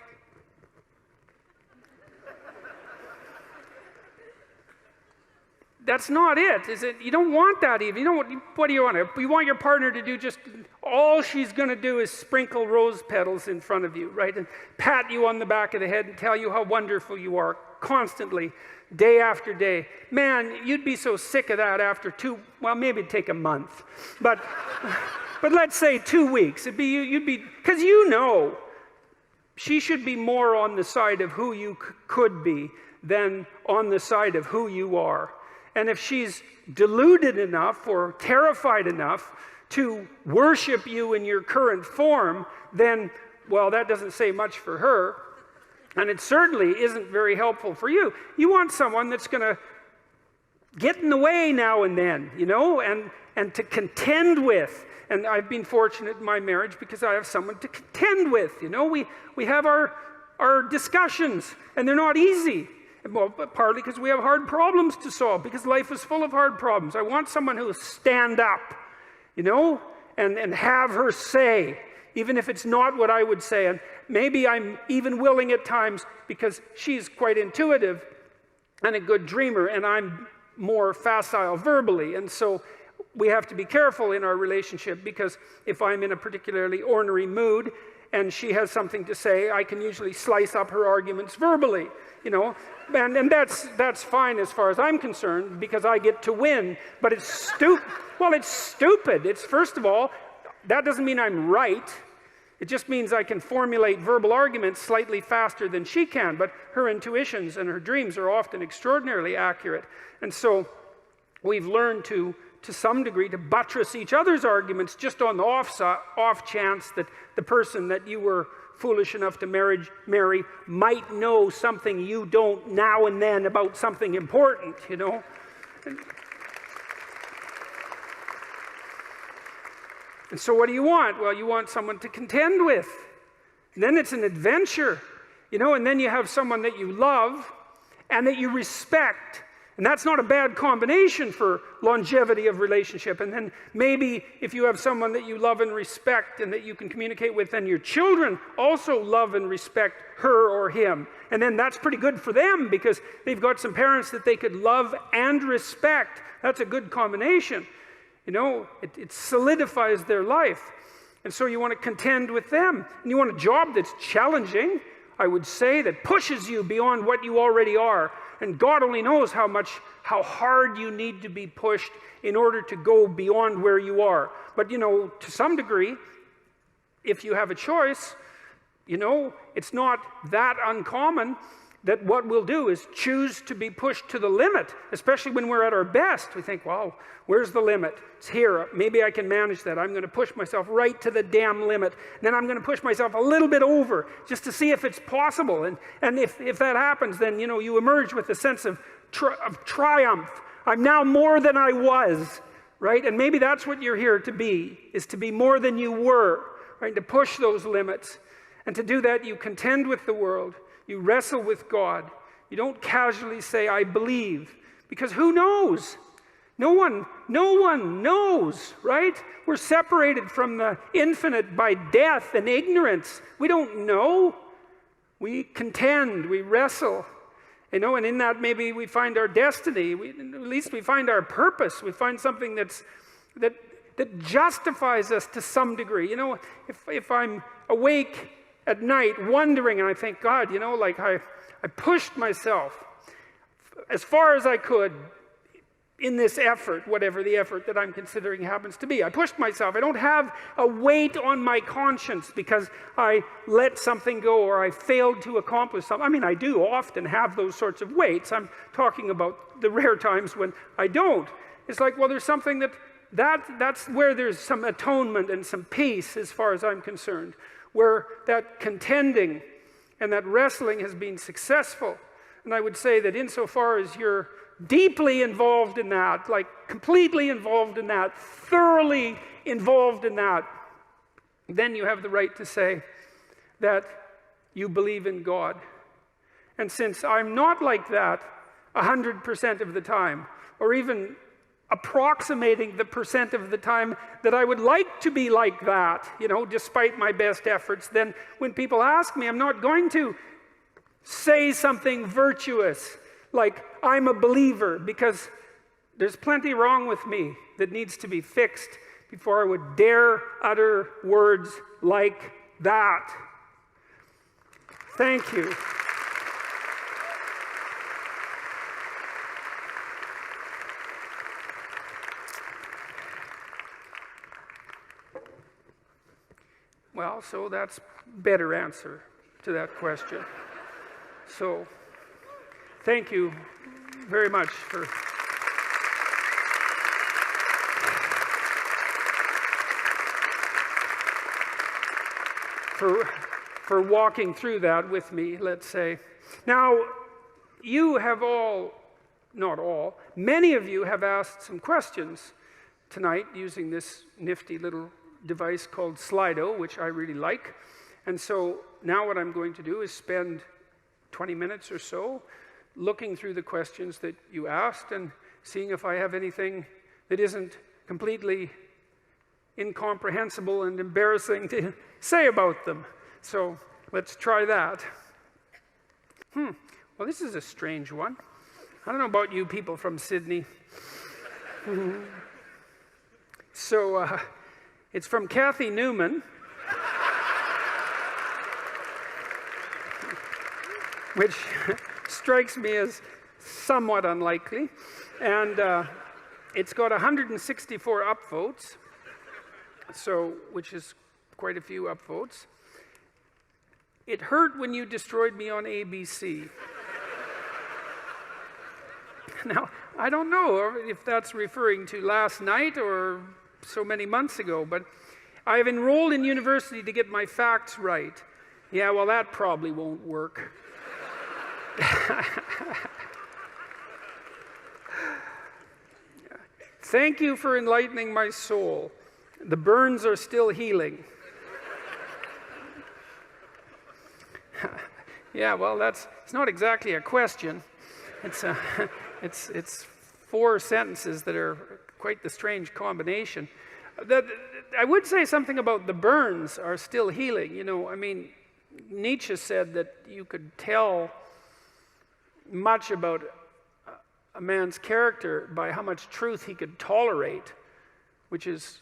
that's not it, is it? You don't want that even. You know what do you want? You want your partner to do just all she's going to do is sprinkle rose petals in front of you, right? And pat you on the back of the head and tell you how wonderful you are constantly, day after day. Man, you'd be so sick of that after maybe it'd take a month. But let's say 2 weeks. You'd be, because you know, she should be more on the side of who you could be than on the side of who you are. And if she's deluded enough or terrified enough to worship you in your current form, then, well, that doesn't say much for her. And it certainly isn't very helpful for you. You want someone that's going to get in the way now and then, you know, and to contend with. And I've been fortunate in my marriage because I have someone to contend with. You know, we have our discussions, and they're not easy. Well, partly because we have hard problems to solve, because life is full of hard problems. I want someone who will stand up, you know, and have her say, even if it's not what I would say. And maybe I'm even willing at times, because she's quite intuitive and a good dreamer, and I'm more facile verbally. And so we have to be careful in our relationship, because if I'm in a particularly ornery mood and she has something to say, I can usually slice up her arguments verbally, you know. And that's fine as far as I'm concerned, because I get to win. But it's stupid. Well, it's stupid. It's, first of all, that doesn't mean I'm right. It just means I can formulate verbal arguments slightly faster than she can. But her intuitions and her dreams are often extraordinarily accurate. And so we've learned to some degree, to buttress each other's arguments just on the off chance that the person that you were foolish enough to marry might know something you don't now and then about something important, you know. And so what do you want? Well, you want someone to contend with. And then it's an adventure, you know, and then you have someone that you love and that you respect. And that's not a bad combination for longevity of relationship. And then maybe if you have someone that you love and respect and that you can communicate with, then your children also love and respect her or him. And then that's pretty good for them, because they've got some parents that they could love and respect. That's a good combination. You know, it solidifies their life. And so you want to contend with them. And you want a job that's challenging, I would say, that pushes you beyond what you already are. And God only knows how hard you need to be pushed in order to go beyond where you are. But, you know, to some degree, if you have a choice, you know, it's not that uncommon that what we'll do is choose to be pushed to the limit, especially when we're at our best. We think, wow, where's the limit? It's here. Maybe I can manage that. I'm going to push myself right to the damn limit. And then I'm going to push myself a little bit over just to see if it's possible. And if that happens, then, you know, you emerge with a sense of triumph. I'm now more than I was, right? And maybe that's what you're here to be, is to be more than you were, right? To push those limits. And to do that, you contend with the world. You wrestle with God. You don't casually say, I believe, because who knows? No one knows, right? We're separated from the infinite by death and ignorance. We don't know. We contend, we wrestle, you know, and in that maybe we find our destiny. At least we find our purpose. We find something that justifies us to some degree. You know, if I'm awake at night wondering, and I think, God, you know, like I pushed myself as far as I could in this effort, whatever the effort that I'm considering happens to be. I pushed myself. I don't have a weight on my conscience because I let something go or I failed to accomplish something. I mean, I do often have those sorts of weights. I'm talking about the rare times when I don't. It's like, well, there's something that's where there's some atonement and some peace as far as I'm concerned, where that contending and that wrestling has been successful. And I would say that insofar as you're deeply involved in that, like completely involved in that, thoroughly involved in that, then you have the right to say that you believe in God. And since I'm not like that 100% of the time, or even approximating the percent of the time that I would like to be like that, you know, despite my best efforts, then when people ask me, I'm not going to say something virtuous like I'm a believer, because there's plenty wrong with me that needs to be fixed before I would dare utter words like that. Thank you. Well, so that's a better answer to that question. So, thank you very much for walking through that with me, let's say. Now, you have all, not all, many of you have asked some questions tonight using this nifty little device called Slido, which I really like. And so now what I'm going to do is spend 20 minutes or so looking through the questions that you asked and seeing if I have anything that isn't completely incomprehensible and embarrassing to say about them. So let's try that. Well, this is a strange one. I don't know about you people from Sydney. So it's from Kathy Newman, which strikes me as somewhat unlikely. And it's got 164 upvotes, so which is quite a few upvotes. It hurt when you destroyed me on ABC. Now, I don't know if that's referring to last night or so many months ago, but I have enrolled in university to get my facts right. Yeah, well, that probably won't work. Thank you for enlightening my soul. The burns are still healing. Yeah, well, it's not exactly a question. It's 4 sentences that are quite the strange combination. I would say something about the burns are still healing. You know, I mean, Nietzsche said that you could tell much about a man's character by how much truth he could tolerate, which is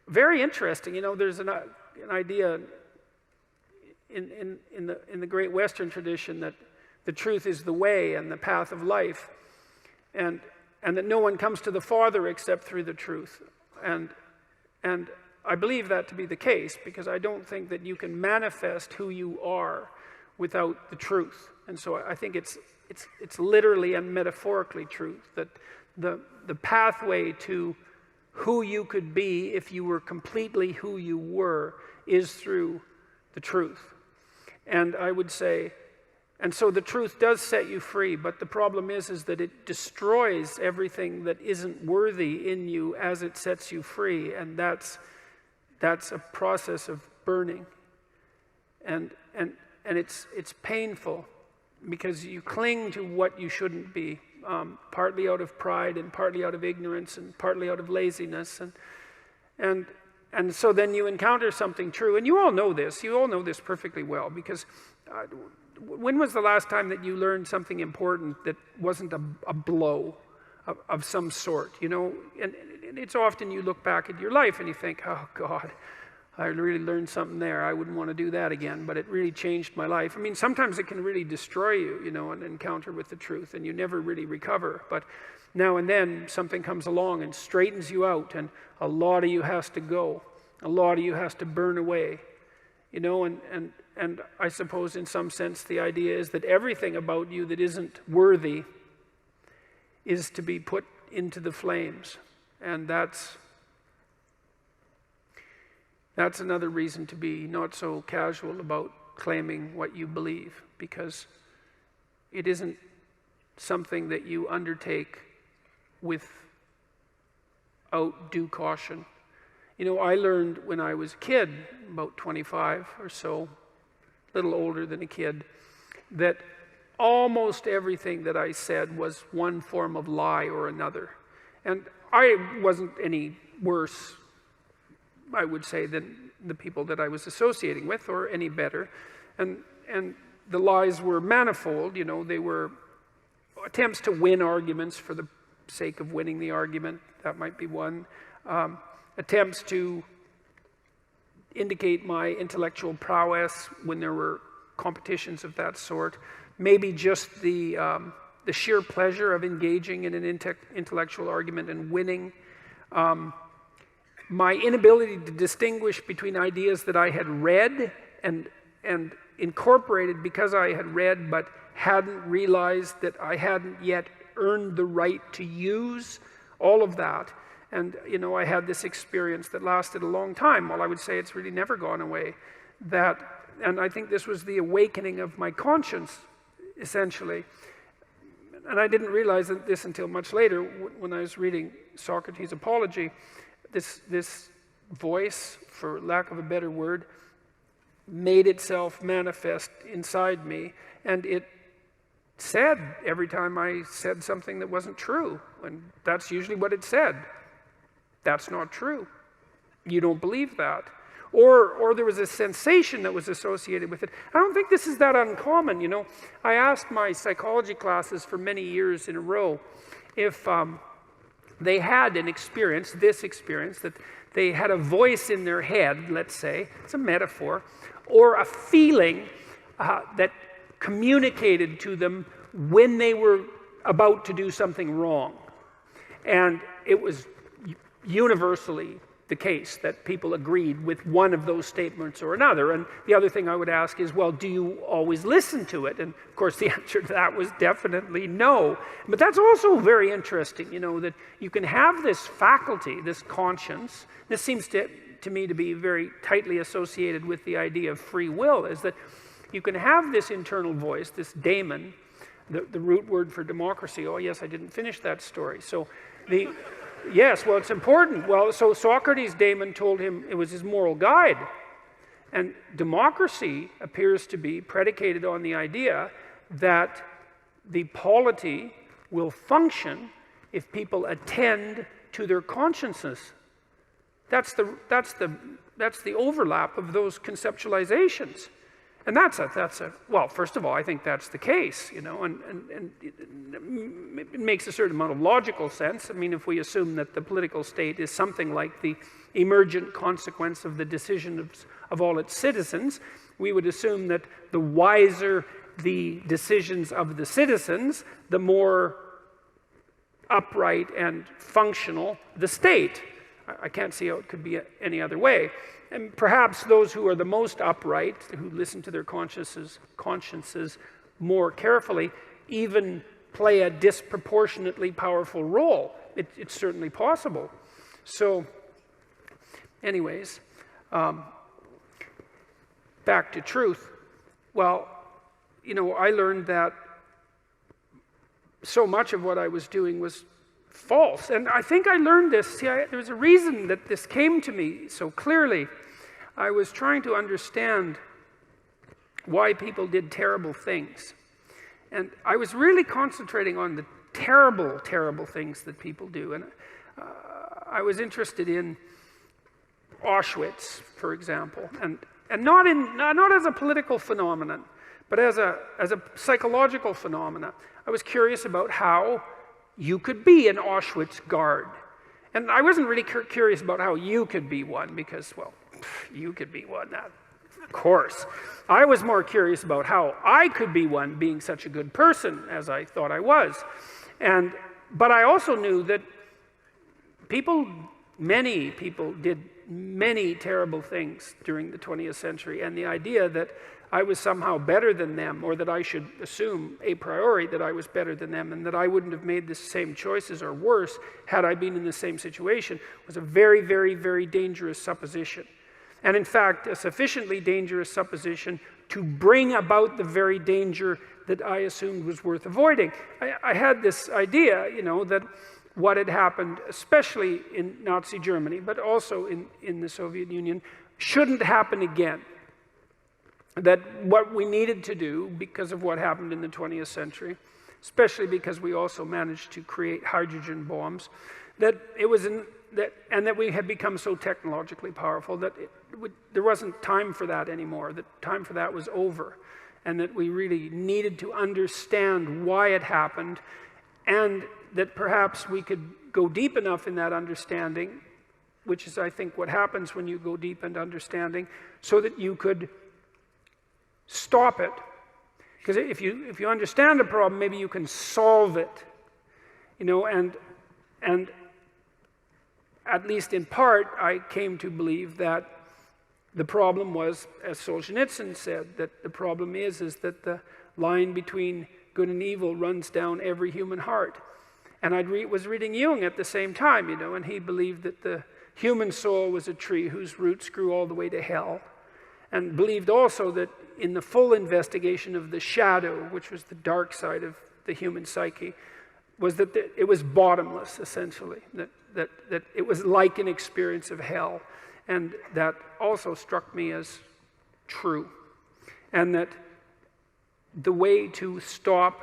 very interesting. You know, there's an idea in the great Western tradition that the truth is the way and the path of life, and that no one comes to the Father except through the truth. And I believe that to be the case, because I don't think that you can manifest who you are without the truth. And so I think it's literally and metaphorically truth, that the pathway to who you could be if you were completely who you were is through the truth. And I would say, and so the truth does set you free, but the problem is that it destroys everything that isn't worthy in you as it sets you free, and that's a process of burning. And it's painful, because you cling to what you shouldn't be, partly out of pride and partly out of ignorance and partly out of laziness, and so then you encounter something true, and you all know this perfectly well, because when was the last time that you learned something important that wasn't a blow of some sort, you know? And it's often you look back at your life and you think, oh God, I really learned something there. I wouldn't want to do that again, but it really changed my life. I mean, sometimes it can really destroy you, you know, an encounter with the truth, and you never really recover. But now and then something comes along and straightens you out, and a lot of you has to go. A lot of you has to burn away, you know, and I suppose in some sense the idea is that everything about you that isn't worthy is to be put into the flames. And that's another reason to be not so casual about claiming what you believe, because it isn't something that you undertake without due caution. You know, I learned when I was a kid, about 25 or so, a little older than a kid, that almost everything that I said was one form of lie or another. And I wasn't any worse, I would say, than the people that I was associating with, or any better. And the lies were manifold, you know, they were attempts to win arguments for the sake of winning the argument, that might be one. Attempts to indicate my intellectual prowess when there were competitions of that sort. Maybe just the sheer pleasure of engaging in an intellectual argument and winning. My inability to distinguish between ideas that I had read and incorporated because I had read but hadn't realized that I hadn't yet earned the right to use, all of that. And, you know, I had this experience that lasted a long time. Well, I would say it's really never gone away. And I think this was the awakening of my conscience, essentially. And I didn't realize this until much later when I was reading Socrates' Apology. This voice, for lack of a better word, made itself manifest inside me, and it said every time I said something that wasn't true, and that's usually what it said. That's not true. You don't believe that. Or there was a sensation that was associated with it. I don't think this is that uncommon, you know. I asked my psychology classes for many years in a row if they had an experience, that they had a voice in their head, let's say, it's a metaphor, or a feeling that communicated to them when they were about to do something wrong. And it was universally the case that people agreed with one of those statements or another. And the other thing I would ask is, well, do you always listen to it? And of course the answer to that was definitely no. But that's also very interesting, you know, that you can have this faculty, this conscience. This seems to me to be very tightly associated with the idea of free will, is that you can have this internal voice, this daemon, the root word for democracy. Oh yes, I didn't finish that story. So yes, well, it's important. Well, so Socrates' daemon told him it was his moral guide. And democracy appears to be predicated on the idea that the polity will function if people attend to their consciences. That's the overlap of those conceptualizations. And well, first of all, I think that's the case, you know, and it makes a certain amount of logical sense. I mean, if we assume that the political state is something like the emergent consequence of the decisions of all its citizens, we would assume that the wiser the decisions of the citizens, the more upright and functional the state. I can't see how it could be any other way. And perhaps those who are the most upright, who listen to their consciences more carefully, even play a disproportionately powerful role. It's certainly possible. So, anyways, back to truth. Well, you know, I learned that so much of what I was doing was false. And I think I learned this. See, there was a reason that this came to me so clearly. I was trying to understand why people did terrible things. And I was really concentrating on the terrible, terrible things that people do. And I was interested in Auschwitz, for example, and not as a political phenomenon, but as a psychological phenomenon. I was curious about how you could be an Auschwitz guard. And I wasn't really curious about how you could be one, because, well, you could be one, of course. I was more curious about how I could be one, being such a good person as I thought I was. But I also knew that many people did many terrible things during the 20th century, and the idea that I was somehow better than them, or that I should assume a priori that I was better than them, and that I wouldn't have made the same choices or worse had I been in the same situation, was a very, very, very dangerous supposition. And in fact, a sufficiently dangerous supposition to bring about the very danger that I assumed was worth avoiding. I had this idea, you know, that what had happened, especially in Nazi Germany, but also in the Soviet Union, shouldn't happen again. That what we needed to do, because of what happened in the 20th century, especially because we also managed to create hydrogen bombs, that it was and that we had become so technologically powerful that there wasn't time for that anymore, that time for that was over, and that we really needed to understand why it happened, and that perhaps we could go deep enough in that understanding, which is, I think, what happens when you go deep into understanding, so that you could stop it. Because if you understand a problem, maybe you can solve it, you know, and at least in part, I came to believe that the problem was, as Solzhenitsyn said, that the problem is that the line between good and evil runs down every human heart. And I was reading Jung at the same time, you know, and he believed that the human soul was a tree whose roots grew all the way to hell, and believed also that in the full investigation of the shadow, which was the dark side of the human psyche, was that it was bottomless, essentially, that it was like an experience of hell. And that also struck me as true. And that the way to stop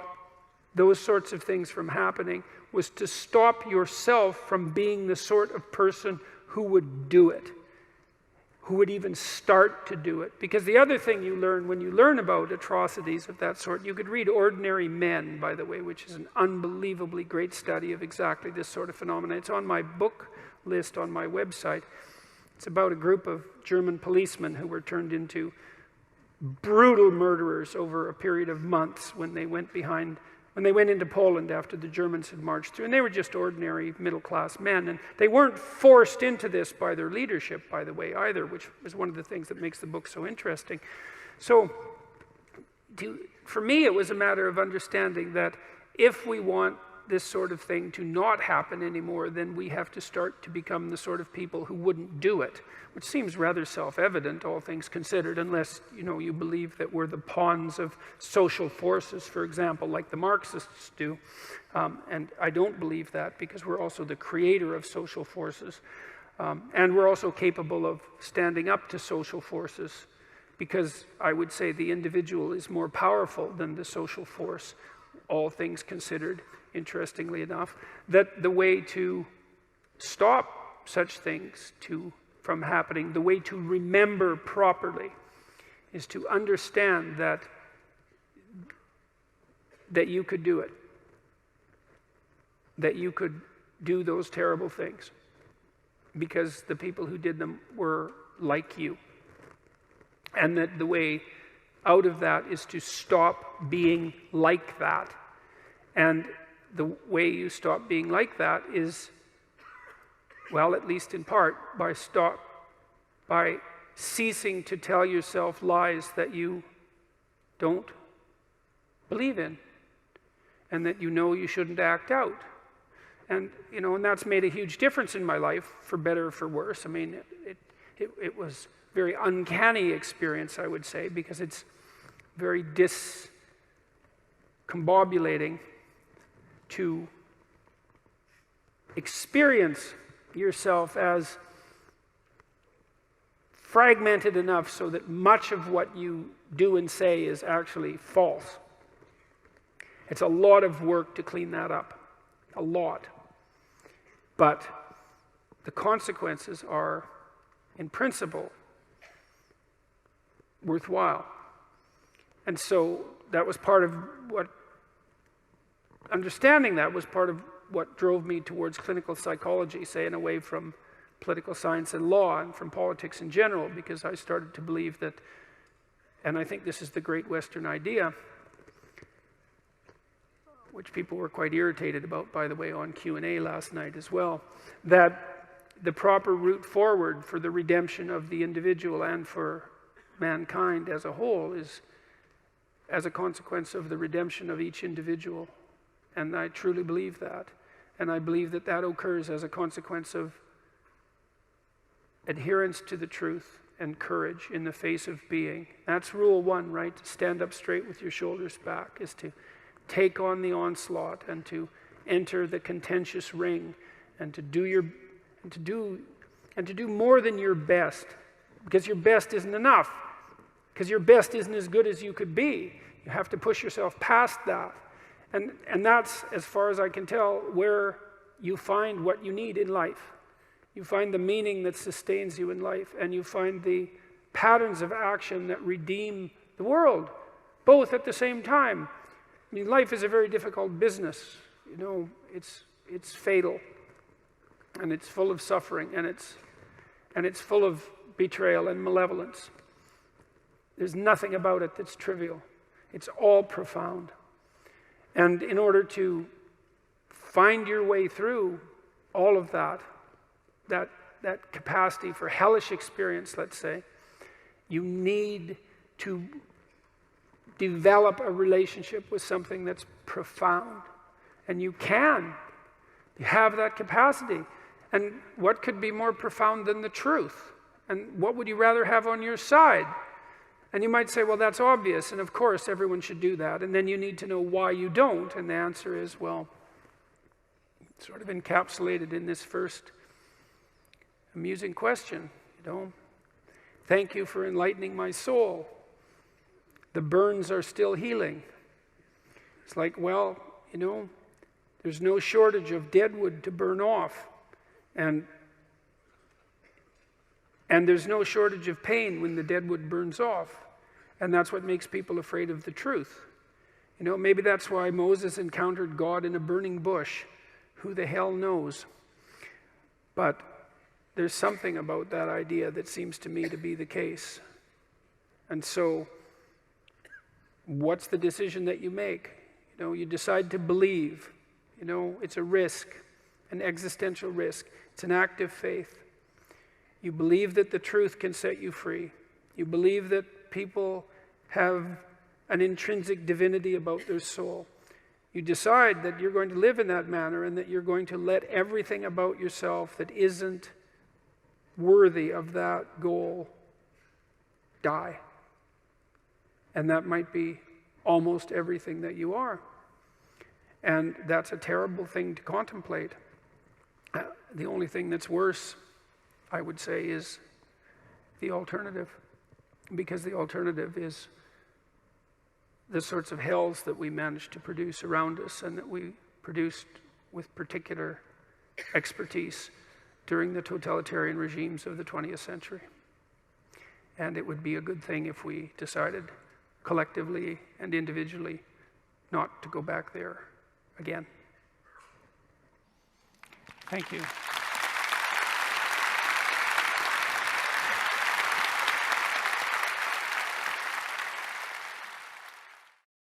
those sorts of things from happening was to stop yourself from being the sort of person who would do it, who would even start to do it. Because the other thing you learn when you learn about atrocities of that sort, you could read Ordinary Men, by the way, which is an unbelievably great study of exactly this sort of phenomenon. It's on my book list on my website. It's about a group of German policemen who were turned into brutal murderers over a period of months when they went into Poland after the Germans had marched through. And they were just ordinary middle-class men. And they weren't forced into this by their leadership, by the way, either, which was one of the things that makes the book so interesting. So for me, it was a matter of understanding that if we want this sort of thing to not happen anymore, then we have to start to become the sort of people who wouldn't do it, which seems rather self-evident, all things considered, unless, you know, you believe that we're the pawns of social forces, for example, like the Marxists do. And I don't believe that, because we're also the creator of social forces. And we're also capable of standing up to social forces, because I would say the individual is more powerful than the social force, all things considered, interestingly enough, that the way to stop such things from happening, the way to remember properly, is to understand that you could do it, that you could do those terrible things, because the people who did them were like you, and that the way out of that is to stop being like that. And the way you stop being like that is, well, at least in part, by ceasing to tell yourself lies that you don't believe in, and that you know you shouldn't act out. And, you know, and that's made a huge difference in my life, for better or for worse. I mean, it was a very uncanny experience, I would say, because it's very discombobulating to experience yourself as fragmented enough so that much of what you do and say is actually false. It's a lot of work to clean that up, a lot. But the consequences are, in principle, worthwhile. And so that was part of what, understanding that was part of what drove me towards clinical psychology, say, and away from political science and law and from politics in general, because I started to believe that, and I think this is the great Western idea, which people were quite irritated about, by the way, on Q&A last night as well, that the proper route forward for the redemption of the individual and for mankind as a whole is as a consequence of the redemption of each individual. And I truly believe that. And I believe that that occurs as a consequence of adherence to the truth and courage in the face of being. That's rule one, right? To stand up straight with your shoulders back, is to take on the onslaught and to enter the contentious ring, and to do more than your best, because your best isn't enough, because your best isn't as good as you could be. You have to push yourself past that. And that's, as far as I can tell, where you find what you need in life. You find the meaning that sustains you in life, and you find the patterns of action that redeem the world, both at the same time. I mean, life is a very difficult business. You know, it's fatal, and it's full of suffering, and it's full of betrayal and malevolence. There's nothing about it that's trivial. It's all profound. And in order to find your way through all of that capacity for hellish experience, let's say, you need to develop a relationship with something that's profound. And you can. You have that capacity. And what could be more profound than the truth? And what would you rather have on your side? And you might say, well, that's obvious, and of course everyone should do that. And then you need to know why you don't. And the answer is, well, sort of encapsulated in this first amusing question, you know. Thank you for enlightening my soul. The burns are still healing. It's like, well, you know, there's no shortage of dead wood to burn off. And there's no shortage of pain when the dead wood burns off. And that's what makes people afraid of the truth. You know, maybe that's why Moses encountered God in a burning bush. Who the hell knows? But there's something about that idea that seems to me to be the case. And so, what's the decision that you make? You know, you decide to believe. You know, it's a risk, an existential risk. It's an act of faith. You believe that the truth can set you free. You believe that people have an intrinsic divinity about their soul. You decide that you're going to live in that manner and that you're going to let everything about yourself that isn't worthy of that goal die. And that might be almost everything that you are. And that's a terrible thing to contemplate. The only thing that's worse, I would say, is the alternative. Because the alternative is the sorts of hells that we managed to produce around us and that we produced with particular expertise during the totalitarian regimes of the 20th century. And it would be a good thing if we decided collectively and individually not to go back there again. Thank you.